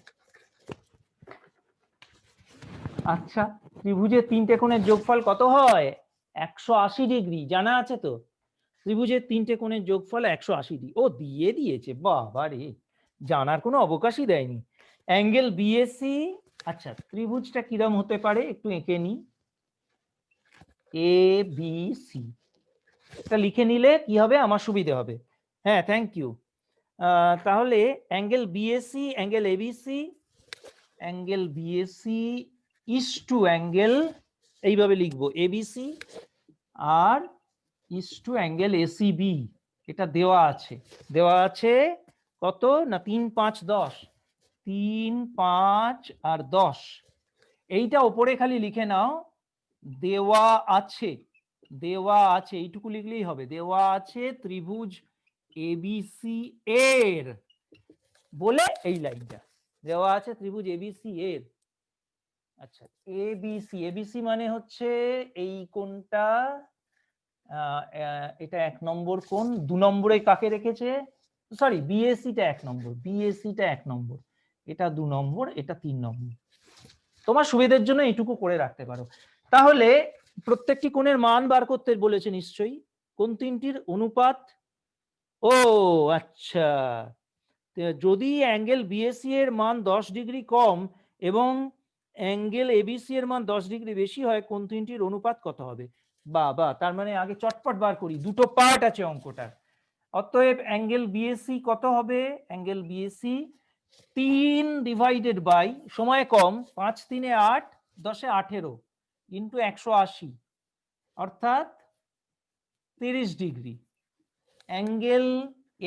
আচ্ছা ত্রিভুজের 3টে কোণের যোগফল কত হয়, 180 ডিগ্রি, জানা আছে তো? ত্রিভুজের 3টে কোণের যোগফল 180 ডিগ্রি। ও দিয়ে দিয়েছে, বাবা রে, জানার কোনো অবকাশই দেয়নি। অ্যাঙ্গেল বিএসি, আচ্ছা ত্রিভুজটা কিরম হতে পারে একটু এঁকে নি, এ বি সি, এটা লিখে নিলে কি হবে আমার সুবিধে হবে। হ্যাঁ থ্যাংক ইউ। তাহলে angle BAC, angle BAC is to angle, এইভাবে লিখবো এবিসি, আর ইস টু অ্যাঙ্গেল এসিবি। এটা দেওয়া আছে কত না 3 5 10, 3 5 আর 10, এইটা ওপরে খালি লিখে নাও দেওয়া আছে, এইটুকু লিখলেই হবে। দেওয়া আছে ত্রিভুজ এবিসি এর, বলে এই লাইনটা দেওয়া আছে ত্রিভুজ এবিসি এর। আচ্ছা এবিসি মানে হচ্ছে এই কোণটা, এটা 1 নম্বর কোণ, 2 নম্বরে কাকে রেখেছে, সরি বিএসিটা 1 নম্বর, এটা 2 নম্বর, এটা 3 নম্বর। তোমার সুবিধার জন্য এইটুকু করে রাখতে পারো। তাহলে প্রত্যেকটি কোণের মান বার করতে বলেছে নিশ্চয়ই, কোন তিনটির অনুপাত। ও আচ্ছা, যদি অ্যাঙ্গেল বিএসি এর মান 10 ডিগ্রি কম এবং অ্যাঙ্গেল এবিসি এর মান 10 ডিগ্রি বেশি হয়, কোন তিনটির অনুপাত কত হবে? বাবা, তার মানে আগে চটপট বার করি, দুটো পার্ট আছে অঙ্কটার। অতএব অ্যাঙ্গেল বিএসি কত হবে, অ্যাঙ্গেল বিএসি 3 ডিভাইডেড বাই, সময় কম, 5 3 8 10 18 ইন্টু 180, অর্থাৎ 30 ডিগ্রি। অ্যাঙ্গেল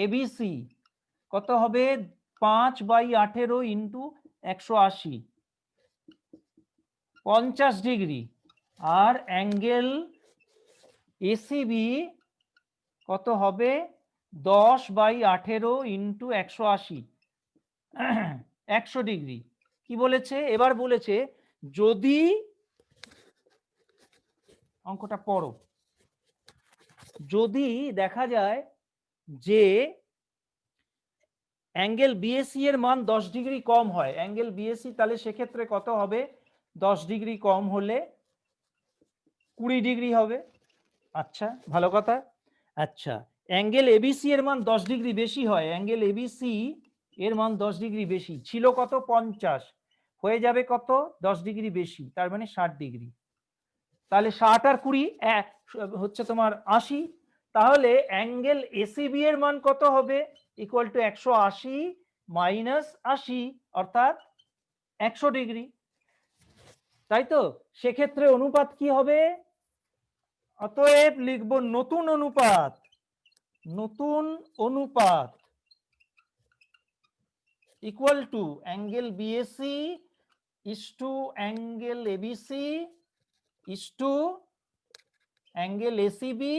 এবিসি কত হবে, 5/18 ইন্টু 180 50 ডিগ্রি, আর অ্যাঙ্গেল এসিবি কত হবে 10/18 ইন্টু 180 100 ডিগ্রি। কি বলেছে এবার? বলেছে যদি অঙ্কটা পড়ো, যদি দেখা যায় যে অ্যাঙ্গেল বিএসি এর মান 10 ডিগ্রি কম হয়, অ্যাঙ্গেল বিএসি তাহলে সেক্ষেত্রে কত হবে? 10 ডিগ্রি কম হলে 20 ডিগ্রি হবে। আচ্ছা, ভালো কথা। আচ্ছা, অ্যাঙ্গেল এবিসি এর মান 10 ডিগ্রি বেশি হয়, অ্যাঙ্গেল এবিসি এর মান 10 ডিগ্রি বেশি ছিল, কত 50 হয়ে যাবে কত 10 ডিগ্রি বেশি, তার মানে 60 ডিগ্রি। তাহলে 60 আর 20 হচ্ছে তোমার 80। তাহলে অ্যাঙ্গেল এসিবি এর মান কত হবে? ইকুয়াল টু 180 মাইনাস 80 অর্থাৎ 100 ডিগ্রি, তাই তো? সেক্ষেত্রে অনুপাত কি হবে? অতএব লিখব নতুন অনুপাত, নতুন অনুপাত equal to angle BAC is to angle ABC is to angle ACB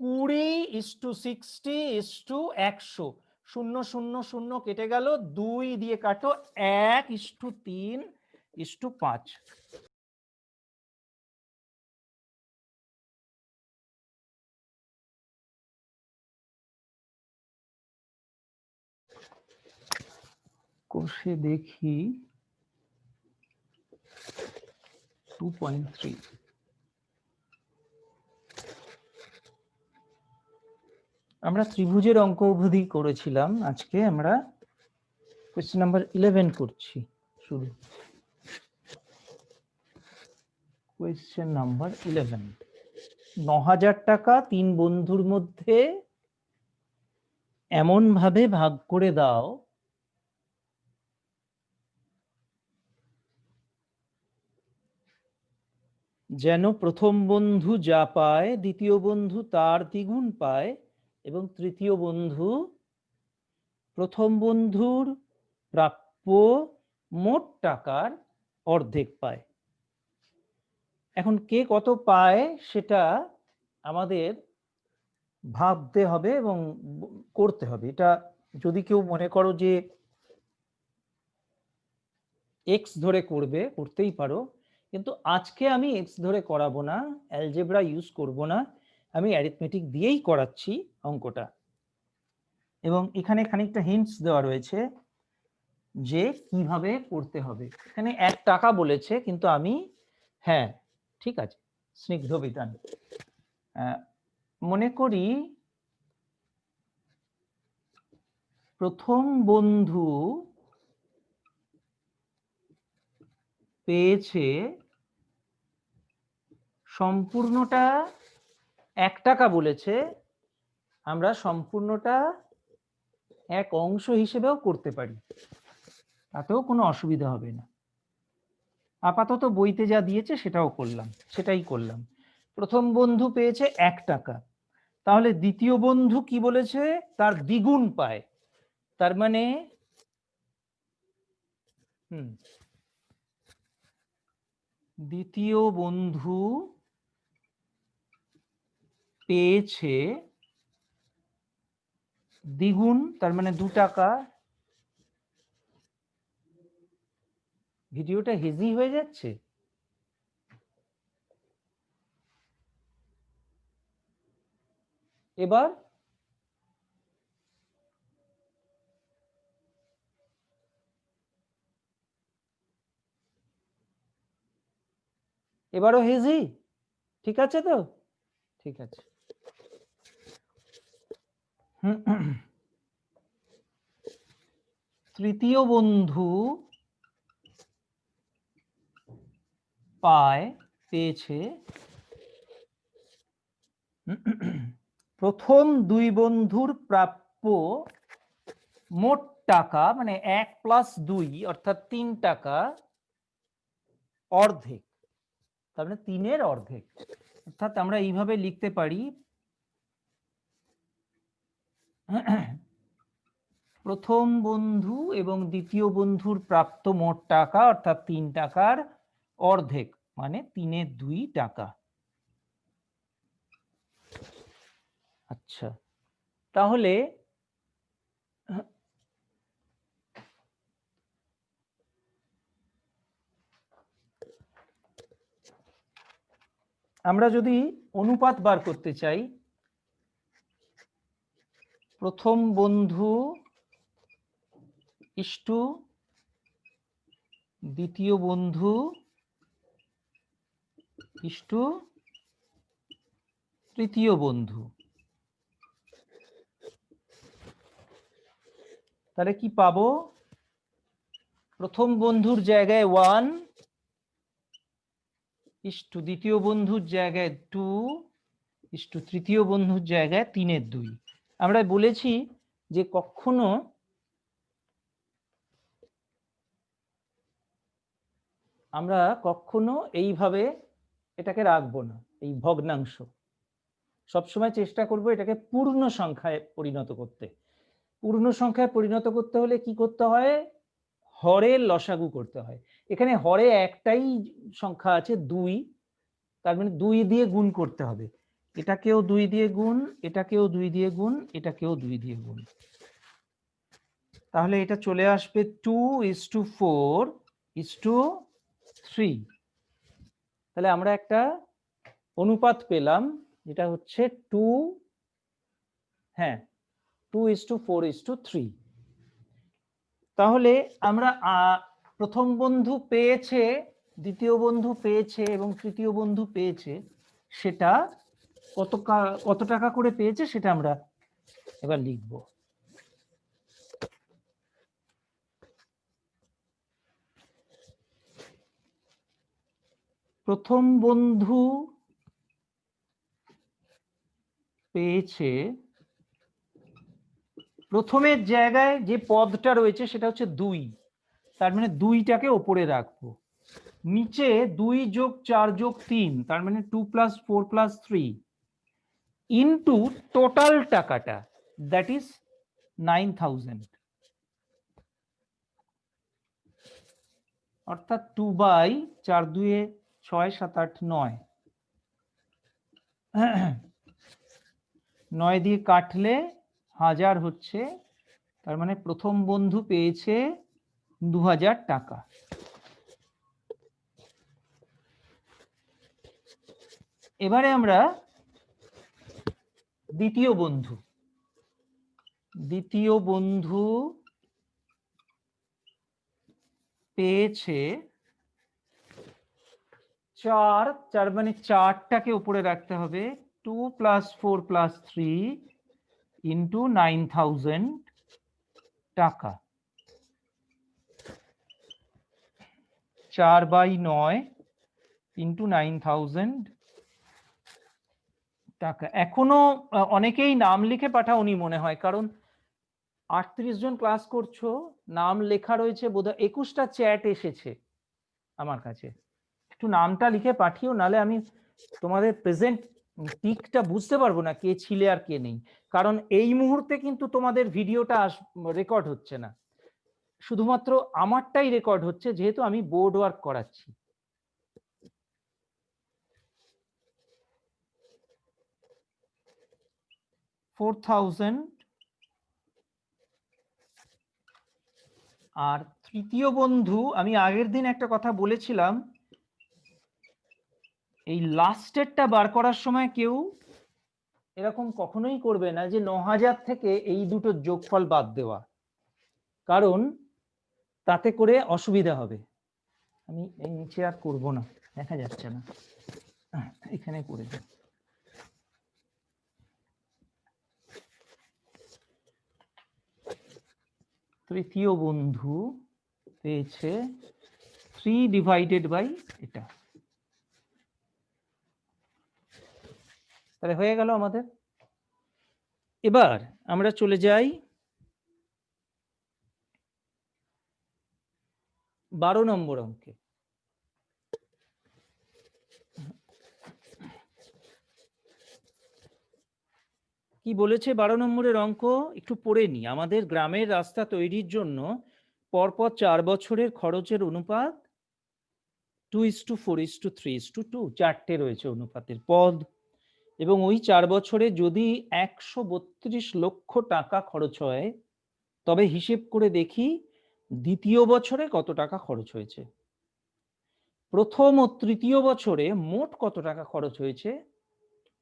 20:60:100। 0 0 0 কেটে গেল, 2 দিয়ে কাটো, 1:3:5। কষে দেখি 2.3। আমরা ত্রিভুজের অঙ্ক অবধি করেছিলাম, আজকে আমরা কোয়েশ্চেন নাম্বার 11 করছি শুরু। কোয়েশ্চেন নাম্বার 11, 9,000 টাকা 3 বন্ধুর মধ্যে এমন ভাবে ভাগ করে দাও যেন প্রথম বন্ধু যা পায় দ্বিতীয় বন্ধু তার দ্বিগুণ পায়, এবং তৃতীয় বন্ধু প্রথম বন্ধুর প্রাপ্য মোট টাকার অর্ধেক পায়। এখন কে কত পায় সেটা আমাদের ভাবতে হবে এবং করতে হবে। এটা যদি কেউ মনে করো যে এক্স ধরে করবে, করতেই পারো, কিন্তু আজকে আমি এক্স ধরে করাবো না, অ্যালজেব্রা ইউজ করব না, আমি অ্যারিথমেটিক দিয়েই করাচ্ছি অঙ্কটা। এবং এখানে খানিকটা হিন্টস দেওয়া রয়েছে যে কিভাবে করতে হবে। এখানে 1 টাকা বলেছে, কিন্তু আমি, হ্যাঁ ঠিক আছে, স্নিগ্ধ বিতান, মনে করি প্রথম বন্ধু পেয়েছে সম্পূর্ণটা 1 টাকা বলেছে, আমরা সম্পূর্ণটা 1 অংশ হিসেবেও করতে পারি, তাতেও কোনো অসুবিধা হবে না। আপাতত বইতে যা দিয়েছে সেটাই করলাম। প্রথম বন্ধু পেয়েছে 1 টাকা, তাহলে দ্বিতীয় বন্ধু কি বলেছে? তার দ্বিগুণ পায়, তার মানে দ্বিতীয় বন্ধু পেয়েছে দ্বিগুণ, তার মানে 2 টাকা। ভিডিওটা হেজি হয়ে যাচ্ছে। এবার এবারও হেজি? ঠিক আছে তো? ঠিক আছে। তৃতীয় বন্ধু পেয়েছে প্রথম 2 বন্ধুর প্রাপ্য মোট টাকা, মানে 1 + 2 অর্থাৎ 3 টাকা অর্ধেক, তার মানে 3-এর অর্ধেক। অর্থাৎ আমরা এইভাবে লিখতে পারি প্রথম বন্ধু এবং দ্বিতীয় বন্ধুর প্রাপ্ত মোট টাকা অর্থাৎ 3 টাকার অর্ধেক মানে 3/2 টাকা। আচ্ছা, তাহলে আমরা যদি অনুপাত বার করতে চাই, প্রথম বন্ধু ইস্টু দ্বিতীয় বন্ধু ইস্টু তৃতীয় বন্ধু, তাহলে কি পাবো? প্রথম বন্ধুর জায়গায় 1 ইস্টু দ্বিতীয় বন্ধুর জায়গায় 2 ইস্টু তৃতীয় বন্ধুর জায়গায় 3/2। আমরা বলেছি যে কখনো আমরা এইভাবে এটাকে রাখবো না, এই ভগ্নাংশ সবসময় চেষ্টা করব এটাকে পূর্ণ সংখ্যায় পরিণত করতে। পূর্ণ সংখ্যায় পরিণত করতে হলে কি করতে হয়? হরের লসাগু করতে হয়। এখানে হরে একটাই সংখ্যা আছে 2, তার মানে 2 দিয়ে গুণ করতে হবে। এটাকেও 2 দিয়ে গুণ, এটাকেও 2 দিয়ে গুণ, এটাকেও 2 দিয়ে গুণ, তাহলে এটা চলে আসবে 2:4:3। তাহলে আমরা একটা অনুপাত পেলাম যেটা হচ্ছে 2:4:3। তাহলে আমরা প্রথম বন্ধু পেয়েছে, দ্বিতীয় বন্ধু পেয়েছে এবং তৃতীয় বন্ধু পেয়েছে, সেটা কত টাকা করে পেয়েছে সেটা আমরা এবার লিখব। প্রথম বন্ধু পেয়েছে, প্রথমের জায়গায় যে পদটা রয়েছে সেটা হচ্ছে 2, তার মানে 2টাকে ওপরে রাখবো। নিচে 2 যোগ 4 যোগ 3, তার মানে 2 + 4 + 3 ইন্টু টোটাল টাকাটা, দ্যাট ইজ 9,000, অর্থাৎ 2/4, 2 6 7 8 9, 9 দিয়ে কাটলে 1000 হচ্ছে, তার মানে প্রথম বন্ধু পেয়েছে 2000 টাকা। এবারে আমরা দ্বিতীয় বন্ধু পেয়েছে 4, তার মানে 4টাকে উপরে রাখতে হবে, 2 + 4 + 3 ইন্টু 9,000 টাকা, 4/9 ইন্টু 9,000 টাকা। এখনো অনেকেই নাম লিখে পাঠাওনি মনে হয়, কারণ 38 জন ক্লাস করছো, নাম লেখা রয়েছে বোধহয় 21টা চ্যাট এসেছে আমার কাছে। একটু নামটা লিখে পাঠিও, নালে আমি তোমাদের প্রেজেন্ট টিকটা বুঝতে পারবো না কে ছিলে আর কে নেই। কারণ এই মুহূর্তে কিন্তু তোমাদের ভিডিওটা রেকর্ড হচ্ছে না, শুধুমাত্র আমারটাই রেকর্ড হচ্ছে, যেহেতু আমি বোর্ড ওয়ার্ক করাচ্ছি। $4,000। আর তৃতীয় বন্ধু, আমি আগের দিন একটা কথা বলেছিলাম, এই লাস্টেরটা বার করার সময় কেউ এরকম কখনোই করবে না যে 9,000 থেকে এই দুটো যোগফল বাদ দেওয়া, কারণ তাতে করে অসুবিধা হবে। আমি এই নিচে আর করব না, দেখা যাচ্ছে না, এখানে করে দিই। তৃতীয় বন্ধু পেয়েছে 3/এটা, তাহলে হয়ে গেল আমাদের। এবার আমরা চলে যাই 12 নম্বর অঙ্কে। কি বলেছে 12 নম্বরের অঙ্ক একটু পড়ে নি। আমাদের গ্রামের রাস্তা তৈরির জন্য পরপর 4 বছরের খরচের অনুপাত 2:4:3:2, চারটে রয়েছে অনুপাতের পদ, এবং ওই 4 বছরে যদি 132 লক্ষ টাকা খরচ হয়, তবে হিসেব করে দেখি দ্বিতীয় বছরে কত টাকা খরচ হয়েছে। প্রথম ও তৃতীয় বছরে মোট কত টাকা খরচ হয়েছে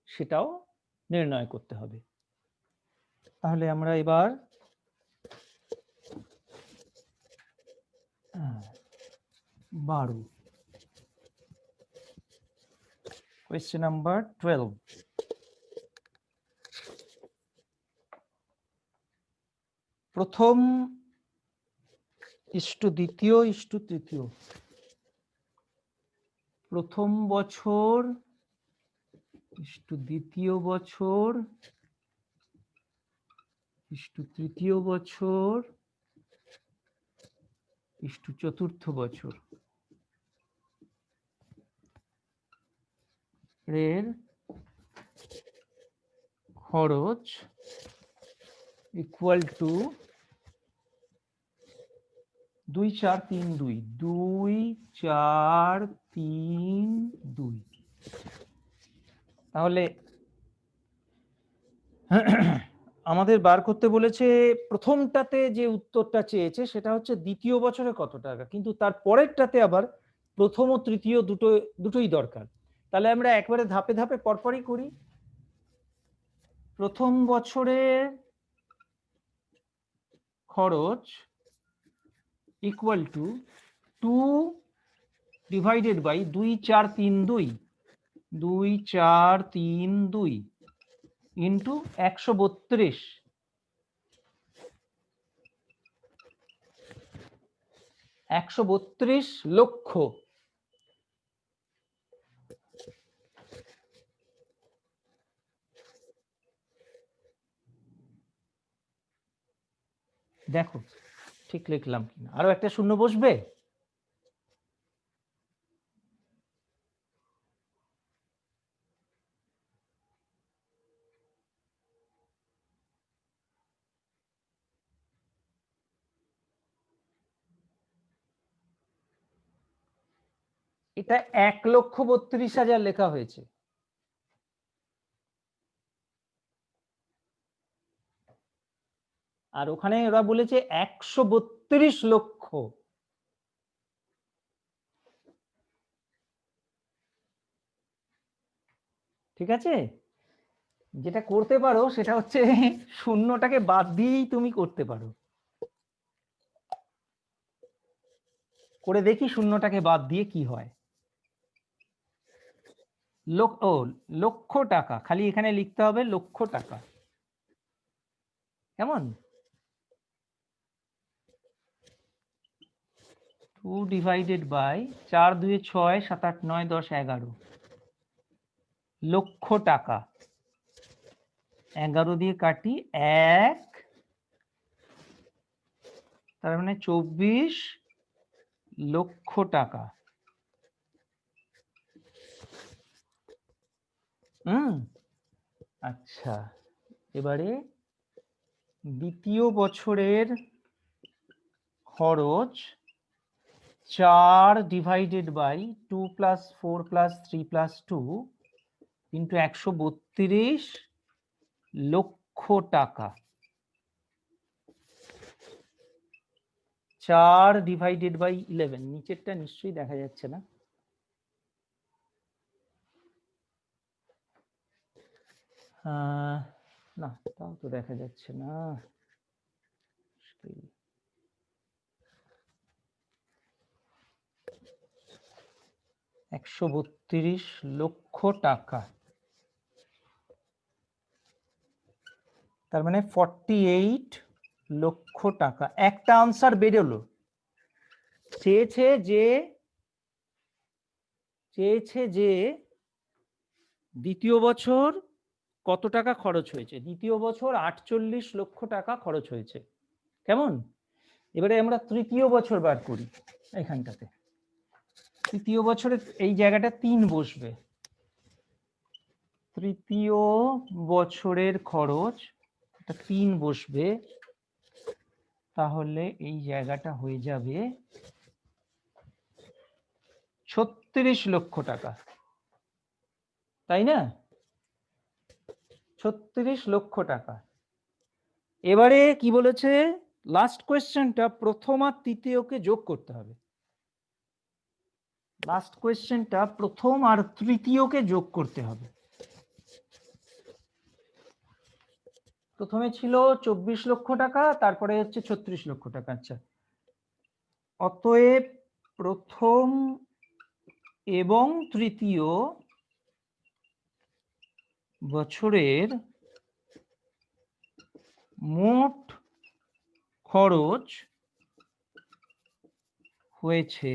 সেটাও নির্ণয় করতে হবে। তাহলে আমরা এবার 12 কোয়েশ্চেন নাম্বার 12, প্রথম ইস্টু দ্বিতীয় ইস্টু তৃতীয়। প্রথম বছর ইস্টু দ্বিতীয় বছর ইস্টু তৃতীয় বছর ইস্টু চতুর্থ বছর এর খরচ ইকুয়াল টু 2 4 3 2, 2 4 3 2। তাহলে আমাদের বার করতে বলেছে প্রথমটাতে যে উত্তরটা চেয়েছে সেটা হচ্ছে দ্বিতীয় বছরে কত টাকা, কিন্তু তার পরেরটাতে আবার প্রথম ও তৃতীয় দুটোই দরকার। তাহলে আমরা একবারে ধাপে ধাপে পরপরই করি। প্রথম বছরের খরচ equal to 2 divided by 2 4 3 2, 2 4 3 2 into 132। 132 লক্ষ। দেখো ঠিক লিখলাম কিনা, আরো একটা শূন্য বসবে। এটা 1,32,000 লেখা হয়েছে। আর ওখানে ওরা বলেছে 132 লক্ষ। ঠিক আছে, যেটা করতে পারো সেটা হচ্ছে শূন্যটাকে বাদ দিয়েই তুমি করতে পারো। করে দেখি শূন্যটাকে বাদ দিয়ে কি হয়। লক্ষ টাকা, খালি এখানে লিখতে হবে লক্ষ টাকা। কেমন? 2 ডিভাইডেড বাই 4 2 6 7 8 9 10 11 লক্ষ টাকা। 11 দিয়ে কাটি 1, তার মানে 24 লক্ষ টাকা। আচ্ছা, এবারে দ্বিতীয় বছরের খরচ 4 divided by 2 plus 4 plus 3 plus 2 into 132 lakh টাকা। 4 ডিভাইডেড বাই 11, নিচেরটা নিশ্চয়ই দেখা যাচ্ছে না। না, তাও তো দেখা যাচ্ছে না। 132 লক্ষ টাকা, তার মানে 48 লক্ষ টাকা। একটা আনসার বেরোলো। চেয়েছে যে দ্বিতীয় বছর কত টাকা খরচ হয়েছে। দ্বিতীয় বছর 48 লক্ষ টাকা খরচ হয়েছে। কেমন? এবারে আমরা তৃতীয় বছর বার করি। এখানটাতে তৃতীয় বছরে এই জায়গাটা 3 বসবে। তৃতীয় বছরের খরচ, এটা 3 বসবে, তাহলে এই জায়গাটা হয়ে যাবে 36 লক্ষ টাকা, তাই না? 36 লক্ষ টাকা। এবারে কি বলেছে, লাস্ট কোয়েশ্চেনটা প্রথম আর তৃতীয়কে যোগ করতে হবে। লাস্ট কোয়েশ্চেনটা প্রথম আর তৃতীয়কে যোগ করতে হবে। প্রথমে ছিল 24 লক্ষ টাকা, তারপরে হচ্ছে 36 লক্ষ টাকা। আচ্ছা, অতএব প্রথম এবং তৃতীয় বছরের মোট খরচ হয়েছে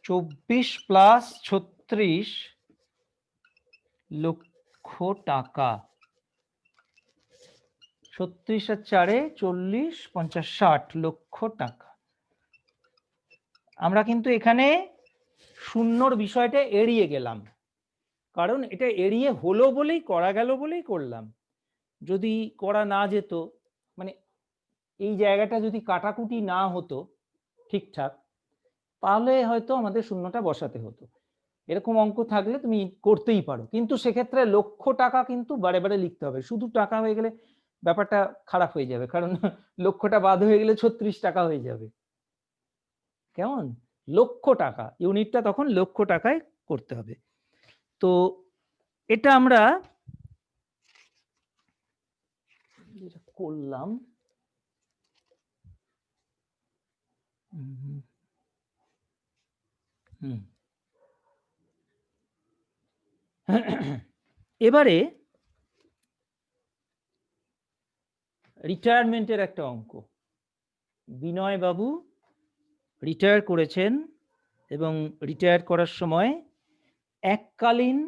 24 প্লাস 36 লক্ষ টাকা। 36 আর 4 40, 50, 60 লক্ষ টাকা। আমরা কিন্তু এখানে শূন্যর বিষয়টা এড়িয়ে গেলাম, কারণ এটা এড়িয়ে হলো বলেই, করা গেল বলেই করলাম। যদি করা না যেত, মানে এই জায়গাটা যদি কাটাকুটি না হতো ঠিকঠাক, তাহলে হয়তো আমাদের শূন্যটা বসাতে হতো। এরকম অঙ্ক থাকলে তুমি করতেই পারো, কিন্তু সেক্ষেত্রে লক্ষ টাকা কিন্তু বারে বারে লিখতে হবে। শুধু টাকা হয়ে গেলে ব্যাপারটা খারাপ হয়ে যাবে, কারণ লক্ষটা বাদ হয়ে গেলে 36 টাকা হয়ে যাবে। কেমন? লক্ষ টাকা, ইউনিটটা তখন লক্ষ টাকায় করতে হবে। তো এটা আমরা করলাম। এবারে রিটায়ারমেন্টের একটা অঙ্ক। বিনয় বাবু রিটায়ার করেছেন এবং রিটায়ার করার সময় এককালীন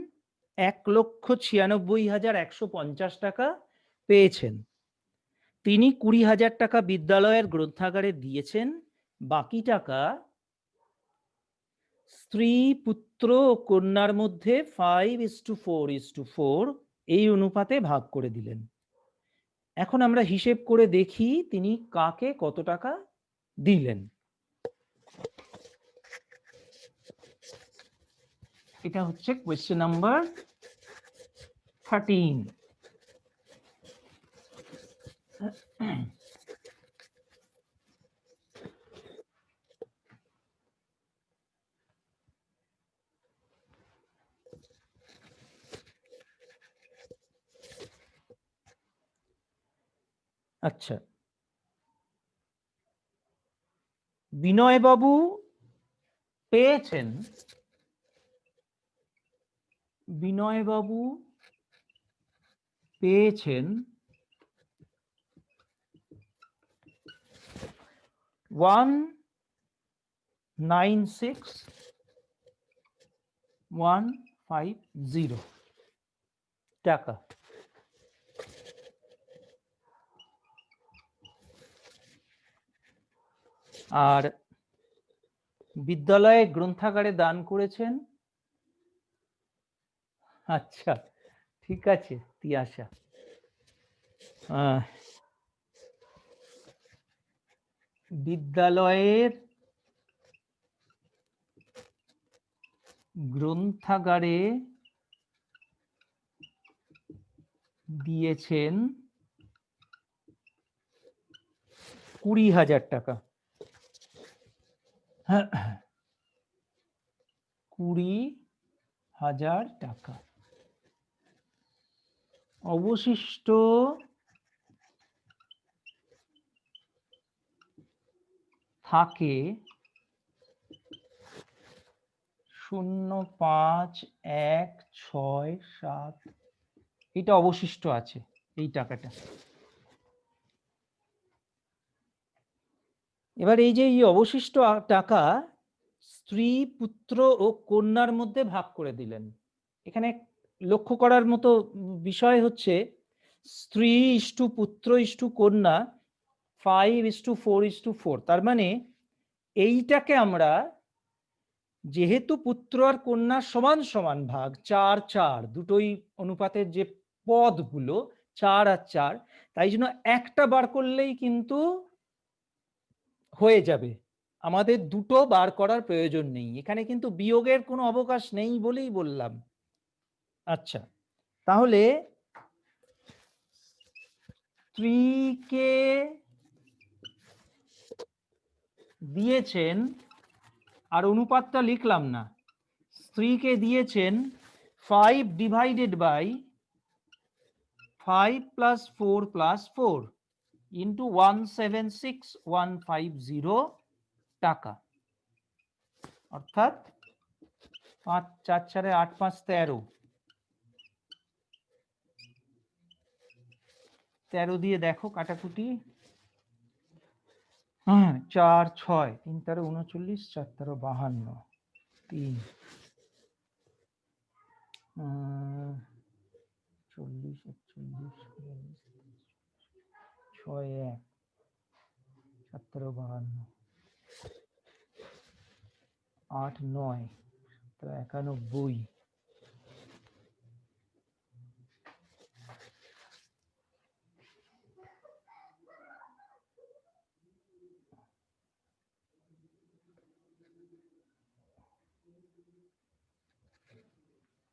1,96,150 টাকা পেয়েছেন। তিনি 20,000 টাকা বিদ্যালয়ের গ্রন্থাগারে দিয়েছেন, বাকি টাকা স্ত্রী, পুত্র ও কন্যার মধ্যে 5:4:4 এই অনুপাতে ভাগ করে দিলেন। এখন আমরা হিসেব করে দেখি তিনি কাকে কত টাকা দিলেন। এটা হচ্ছে কোয়েশ্চেন নাম্বার 13। আচ্ছা, বিনয়বাবু পেয়েছেন, বিনয়বাবু পেয়েছেন 196,150 টাকা। আর বিদ্যালয়ে গ্রন্থাগারে দান করেছেন, আচ্ছা ঠিক আছে, তিয়াশা, বিদ্যালয়ের গ্রন্থাগারে দিয়েছেন 20,000 টাকা। 20,000 টাকা। অবশিষ্ট থাকে 0,5,1,6,7, এটা অবশিষ্ট আছে, এই টাকাটা। এবার এই যে এই অবশিষ্ট টাকা স্ত্রী, পুত্র ও কন্যার মধ্যে ভাগ করে দিলেন। এখানে লক্ষ্য করার মতো বিষয় হচ্ছে স্ত্রী ইস্টু পুত্র ইস্টু কন্যা 5:4:4। তার মানে এইটাকে আমরা যেহেতু পুত্র আর কন্যা সমান সমান ভাগ, 4-4 দুটোই অনুপাতের যে পদগুলো 4 আর 4, তাই জন্য একটা বার করলেই কিন্তু হয়ে যাবে, আমাদের দুটো বার করার প্রয়োজন নেই। এখানে কিন্তু বিয়োগের কোনো অবকাশ নেই বলেই বললাম। আচ্ছা, তাহলে স্ত্রীকে দিয়েছেন, আর অনুপাতটা লিখলাম না, স্ত্রীকে দিয়েছেন 5 divided by 5 plus 4 plus 4 into 176150 টাকা, অর্থাৎ 5 4 4 8 5 13, 13 দিয়ে দেখো কাটাকুটি, হ্যাঁ 4 6 3 13 39 4 13 52 3 40 41 6 1 4 13 52 8 9 91।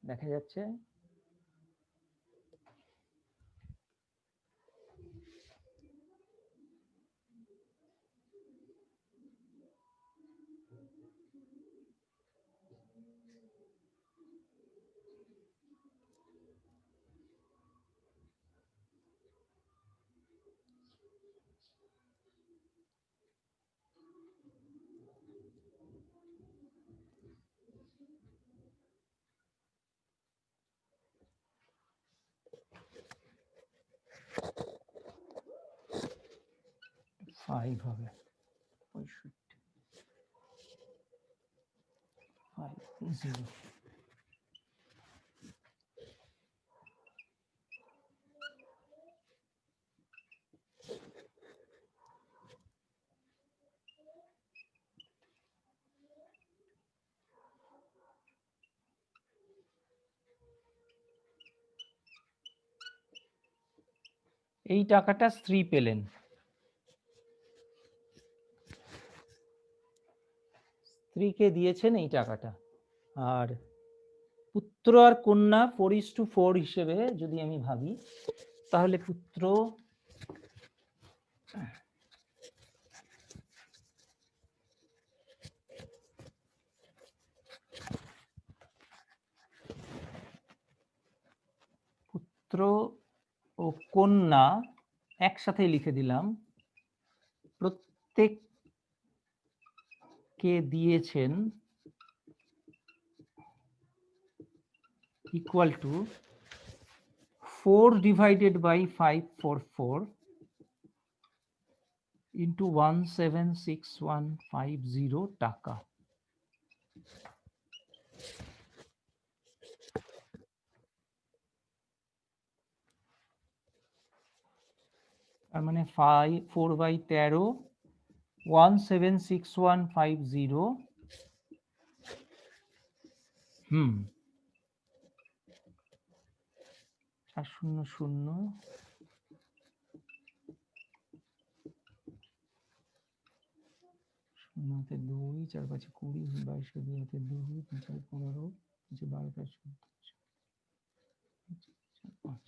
দেখা যাচ্ছে? ফাইভ হবে 65 5 0। এই টাকাটা স্ত্রী পেলেন, স্ত্রীকে দিয়েছেন এই টাকাটা। আর পুত্র আর কন্যা 4:4 হিসেবে যদি আমি ভাবি, তাহলে পুত্র পুত্র ও কন্যা একসাথে লিখে দিলাম, প্রত্যেককে দিয়েছেন equal to 4 divided by 544 into 176150 টাকা। তার মানে 4 বাই 13 176150, 400 শূন্যতে 2 4 5 20 22 2 হাতে 2 5 15 5 12 14 5।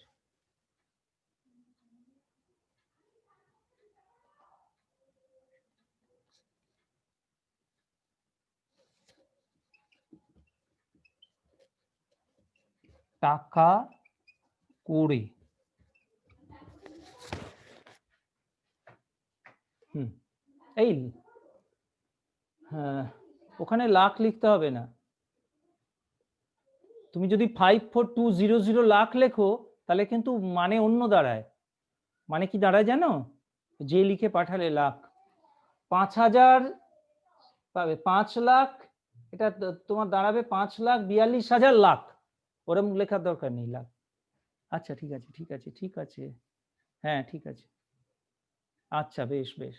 টাকা করে এই হ্যাঁ, ওখানে লাখ লিখতে হবে না, তুমি যদি 54200 লাখ লেখো তাহলে কিন্তু মানে অন্য দাঁড়ায়। মানে কি দাঁড়ায় জানো? যে লিখে পাঠালে লাখ, 5000 পাবে 5 লাখ, এটা তোমার দাঁড়াবে 5,42,000 লাখ, ওরকম লেখার দরকার নেই লাখ। আচ্ছা ঠিক আছে ঠিক আছে ঠিক আছে, হ্যাঁ ঠিক আছে, আচ্ছা বেশ বেশ।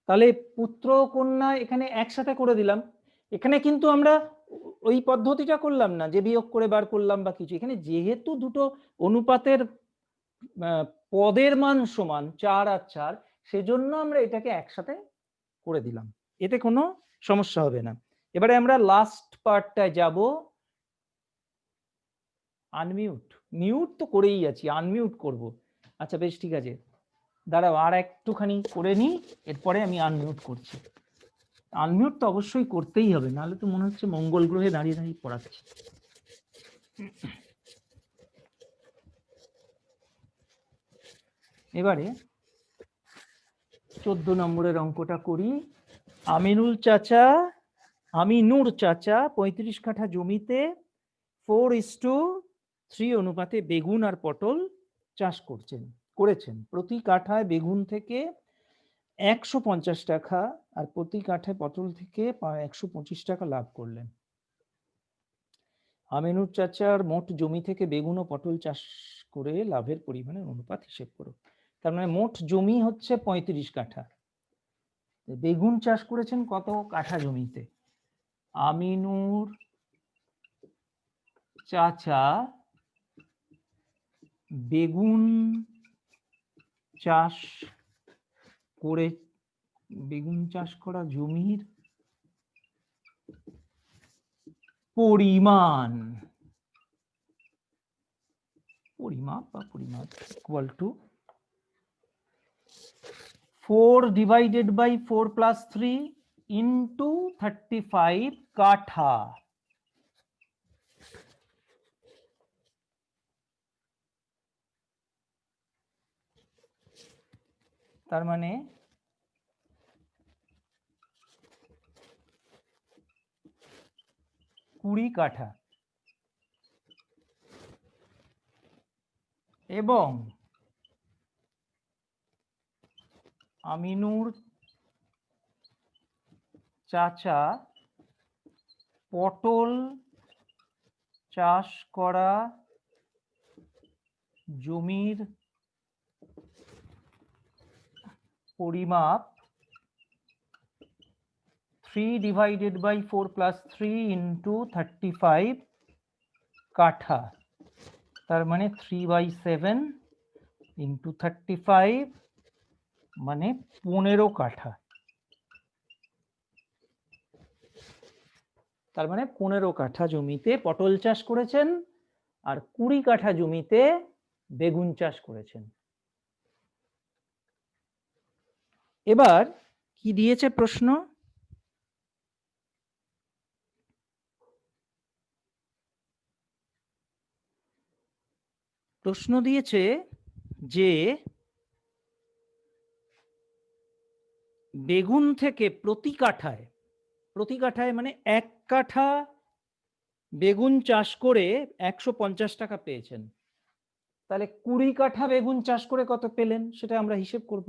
তাহলে পুত্র কন্যা এখানে একসাথে করে দিলাম। এখানে কিন্তু আমরা ওই পদ্ধতিটা করলাম না যে বিয়োগ করে বার করলাম বা কিছু। এখানে যেহেতু দুটো অনুপাতের পদের মান সমান 4 আর 4, সেজন্য আমরা এটাকে একসাথে করে দিলাম, এতে কোনো সমস্যা হবে না। এবারে আমরা লাস্ট পার্টটায় যাব। আনমিউট, মিউট তো করেই আছি, আনমিউট করব। আচ্ছা বেশ, ঠিক আছে, দাঁড়াও আর একটুখানি করে নিই, এরপরে আমি আনমিউট করছি। আনমিউট তো অবশ্যই করতেই হবে, নাহলে তো মনে হচ্ছে মঙ্গল গ্রহে দাঁড়িয়ে দাঁড়িয়ে পড়াচ্ছি। এবারে 14 নম্বরের অঙ্কটা করি। আমিনুর চাচা 35 কাঠা জমিতে 4:3 অনুপাতে বেগুন আর পটল চাষ করেছেন। প্রতি কাঠায় বেগুন থেকে 150 টাকা আর প্রতি কাঠায় পটল থেকে 125 টাকা লাভ করলেন। আমিনুর চাচার মোট জমি থেকে বেগুন ও পটল চাষ করে লাভের পরিমাণের অনুপাত হিসেব করো। তার মানে মোট জমি হচ্ছে 35 কাঠা, বেগুন চাষ করেছেন কত কাঠা জমিতে? আমিনুর চাচা বেগুন চাষ করা জমির পরিমাণ ইকুয়াল টু 4/4+3 ইন্টু 35 কাঠা। তার মানে 20 কাঠা, এবং আমিনুর চাচা পটল চাষ করা জমির পরিমাপ 3/4+3 ইন্টু 35 কাঠা। তার মানে 3/7 ইন্টু 35 মানে 15 কাঠা। তার মানে 15 কাঠা জমিতে পটল চাষ করেছেন আর 20 কাঠা জমিতে বেগুন চাষ করেছেন। এবার কি দিয়েছে প্রশ্ন? প্রশ্ন দিয়েছে যে বেগুন থেকে প্রতি কাঠায় মানে 1 কাঠা বেগুন চাষ করে 150 টাকা পেয়েছেন। তাহলে 20 কাঠা বেগুন চাষ করে কত পেলেন সেটা আমরা হিসেব করব।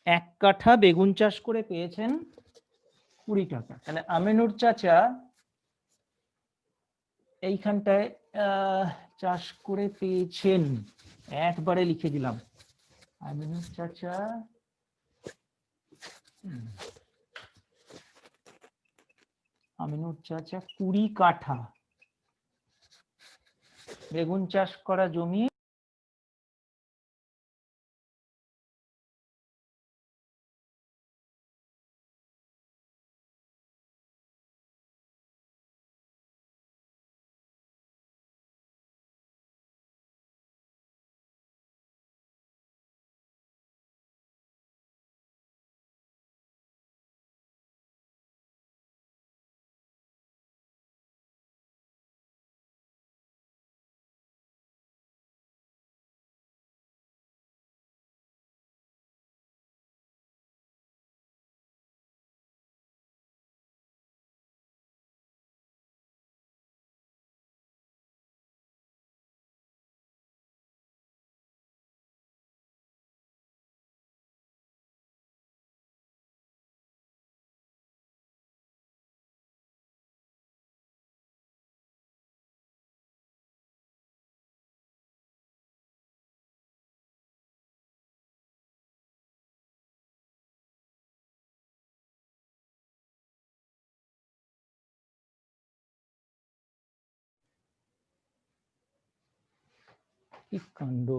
1 কাঠা বেগুন চাষ করে পেয়েছেন 20 টাকা। তাহলে আমিনুর চাচা এইখানটায় চাষ করে পেয়েছেন, একবারে লিখে দিলাম, আমিনুর চাচা আমিনুর চাচা 20 কাঠা বেগুন চাষ করা জমি কি কাণ্ড।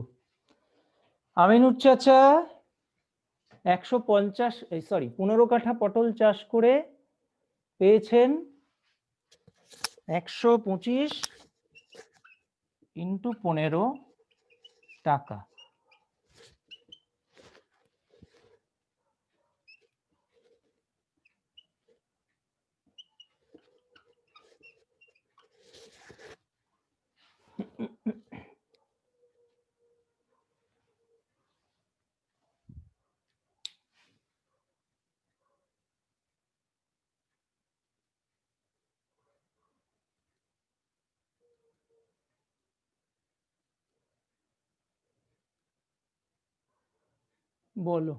আমিনুর চাচা 15 কাঠা পটল চাষ করে পেয়েছেন 125 × 15 টাকা। বলো।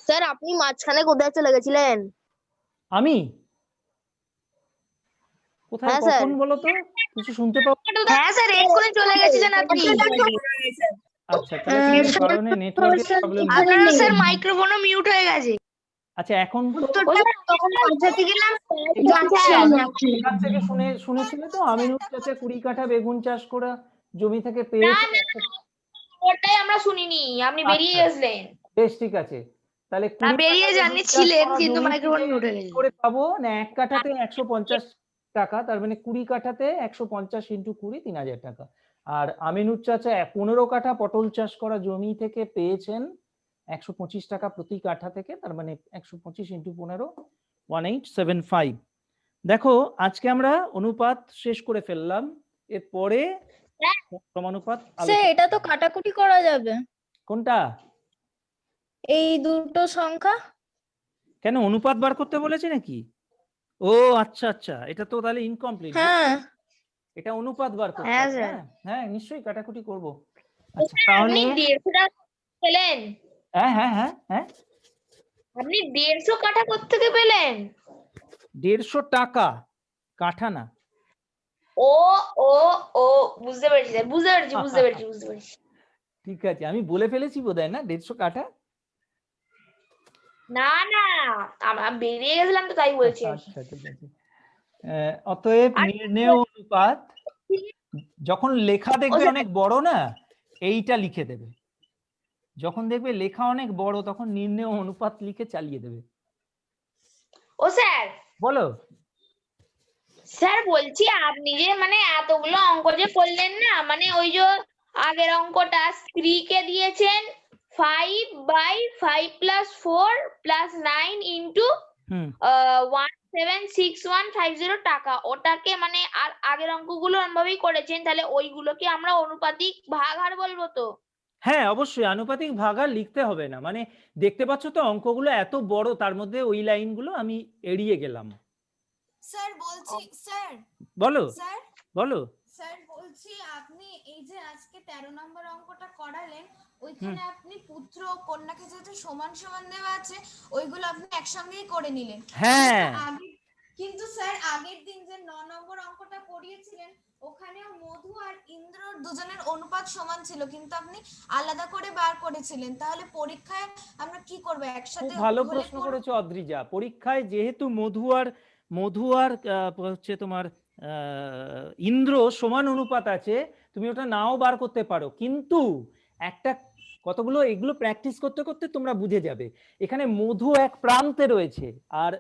স্যার আপনি মাঝখানে কোথায় চলে গেছিলেন? আমি কোথায় হ্যাঁ স্যার। কখন বলো তো, কিছু শুনতে পাবো? হ্যাঁ স্যার এক্ষুনি চলে গেছিলেন আপনি। আচ্ছা, তাহলে কোনো কারণে নেটওয়ার্কের প্রবলেম। আপনার স্যার মাইক্রোফোনও মিউট হয়ে গেছে। আচ্ছা, এখন তখন পৌঁছাতে গেলাম এখান থেকে শুনেছিলে তো আমিনুর চাচা 20 কাঠা বেগুন চাষ করা জমি থেকে পেয়েছে। ওটাই আমরা শুনিনি, আপনি বেরিয়ে গেছিলেন। বেশ, ঠিক আছে, তাহলে বেরিয়ে যাননি ছিলেন কিন্তু মাইক্রোফোন মিউট হয়ে গেছে। করে পাবো না 1 কাঠাতে 150 টাকা, তার মানে 20 কাঠাতে 150 × 20 3000 টাকা। আর আমিনুর চাচা 15 কাঠা পটল চাষ করা জমি থেকে পেয়েছেন 125 টাকা প্রতি কাঠা থেকে, তার মানে 125 × 15 1875। দেখো, আজকে আমরা অনুপাত শেষ করে ফেললাম, এরপরে সমানুপাত। স্যার এটা তো কাটাকুটি করা যাবে। কোনটা? এই দুটো সংখ্যা। কেন, অনুপাত বার করতে বলেছে নাকি? ও আচ্ছা আচ্ছা, এটা তো তাহলে ইনকমপ্লিট। হ্যাঁ এটা অনুপাত বার করতে হ্যাঁ হবে। স্যার। হ্যাঁ নিশ্চয়ই কাটাকুটি করব। আচ্ছা তাহলে আপনি 150 টাকা পেলেন? হ্যাঁ হ্যাঁ হ্যাঁ হ্যাঁ, আপনি 150 কাঠা কোত্থেকে পেলেন? 150 টাকা কাঠা না। ও ও ও বুঝতে পেরেছি স্যার, বুঝতে পেরেছি। ঠিক আছে, আমি বলে ফেলেছি বোধহয় না 150 কাঠা। না আমরা বেরিয়ে গেছিলাম তো তাই বলছি। আচ্ছা ঠিক আছে। অতএব নির্ণেয় অনুপাত যখন লেখা দেখবে অনেক বড় না, এইটা লিখে দেবে। যখন দেখবে লেখা অনেক বড় তখন নির্ণেয় অনুপাত লিখে চালিয়ে দেবে। ও স্যার বলো। স্যার বলছি আপনি যে মানে এতগুলো অঙ্ক যে করলেন না, মানে ওই যে আগের অঙ্কটা স্ত্রীকে দিয়েছেন 5/5 + 4 + 9 × 176150 টাকা, ওটাকে মানে আর আগের অঙ্কগুলো অন্যভাবেই করেছেন, তাহলে ওইগুলোকে আমরা অনুপাতিক ভাগাহার বলবো তো? হ্যাঁ অবশ্যই আনুপাতিক ভাগাহার লিখতে হবে না, মানে দেখতে পাচ্ছ তো অঙ্কগুলো এত বড়, তার মধ্যে ওই লাইনগুলো আমি এড়িয়ে গেলাম। স্যার বলছি স্যার বলো স্যার বলো। স্যার বলছি আপনি এই যে আজকে 13 নম্বর অঙ্কটা করালেন, ওইখানে আপনি পুত্র ও কন্যাকে যেটা সমান সমান দেওয়া আছে ওইগুলো আপনি একসঙ্গেই করে নিলেন। হ্যাঁ কিন্তু স্যার আগের দিন যে 9 নম্বর অঙ্কটা করিয়েছিলেন ওখানেও মধু আর ইন্দ্রর দুজনের অনুপাত সমান ছিল, কিন্তু আপনি আলাদা করে বার করেছিলেন। তাহলে পরীক্ষায় আমরা কি করব? একসাথে ভালো প্রশ্ন করেছো অদ্রিজা। পরীক্ষায় যেহেতু মধু আর হচ্ছে তোমার ইন্দ্র সমান অনুপাত আছে, তুমি ওটা নাও বার করতে পারো, কিন্তু একটা কতগুলো এগুলো প্র্যাকটিস করতে করতে তোমরা বুঝে যাবে। এখানে মধু এক প্রান্তে রয়েছে আর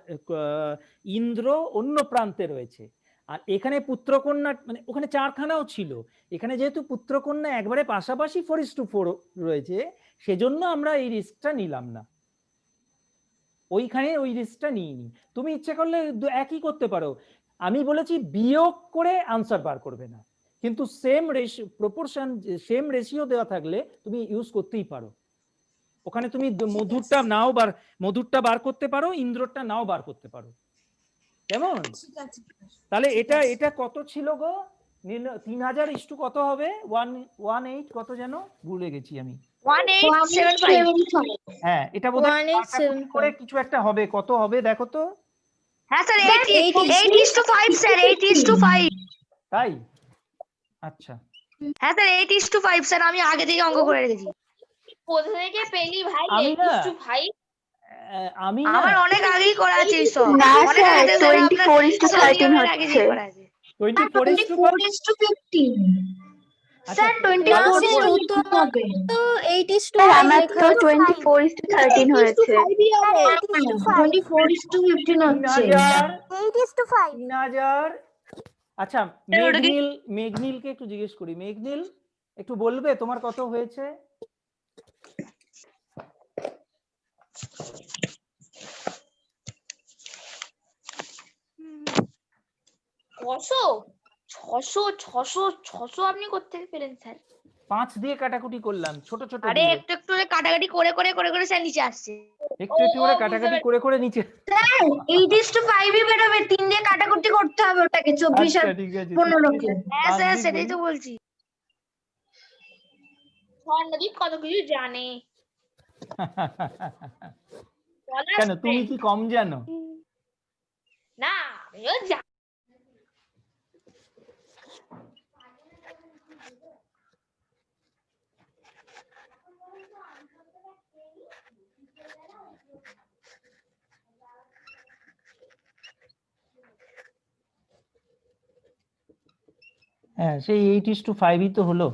ইন্দ্র অন্য প্রান্তে রয়েছে, আর এখানে পুত্রকন্যা মানে ওখানে 4খানাও ছিল, এখানে যেহেতু পুত্রকন্যা একবারে পাশাপাশি 4:4 রয়েছে, সেজন্য আমরা এই রিস্কটা নিলাম না, ওইখানে ওই রিস্কটা নিইনি। তুমি ইচ্ছে করলে একই করতে পারো, আমি বলেছি বিয়োগ করে আনসার বার করবে না, কিন্তু সেম প্রপোর্শন সেম রেশিও দেওয়া থাকলে তুমি ইউজ করতেই পারো। ওখানে তুমি মধুরটা বার করতে পারো, ইন্দ্রটা নাও বার করতে পারো। কেমন? তাহলে এটা কত ছিল গো? 3000 কত হবে? 118 কত যেন ভুলে গেছি আমি। 1875। হ্যাঁ এটা বোধহয় 1875 করে কিছু একটা হবে, কত হবে দেখো তো। হ্যাঁ স্যার 8:5 স্যার, 8:5। তাই? আচ্ছা হ্যাঁ স্যার 8:5 স্যার, আমি আগে থেকে অঙ্ক করে রেখেছি। কোথা থেকে পেলি ভাই 8:5? আমি আমার অনেক আগেই করা আছে সব। না স্যার 24:13 হচ্ছে। 24:5? স্যার ভালো করে পড়ো। তো 8:5 আমার লেখা তো আছে। 24:13 হয়েছে। 3000 3000। আচ্ছা, মেঘনীলকে একটু জিজ্ঞেস করি। মেঘনীল, একটু বলবে তোমার কত হয়েছে? ছশো ছশো আপনি কোত্থেকে পেলেন স্যার? 5 দিয়ে কাটাকুটি করলাম, ছোট ছোট আরে দিয়ে। একটু একটু করে কাটাকাটি করে করে করে করে স্যার নিচে আসছে। একটু একটু করে কাটাকাটি করে করে নিচে। 8:5 বেরোবে, 3 দিয়ে কাটাকুটি করতে হবে ওটাকে, 24 আচ্ছা আর ঠিক আছে। 15 কে। হ্যাঁ পাঁচ স্যার দিয়ে সেটাই গুণ। তো বলছি। স্বর্ণদীপ কত কিছু জানে। বলার কেন, তুমি কি কম জানো? না, আমিও জানি। হ্যাঁ, সেই 8:5 তো হলো।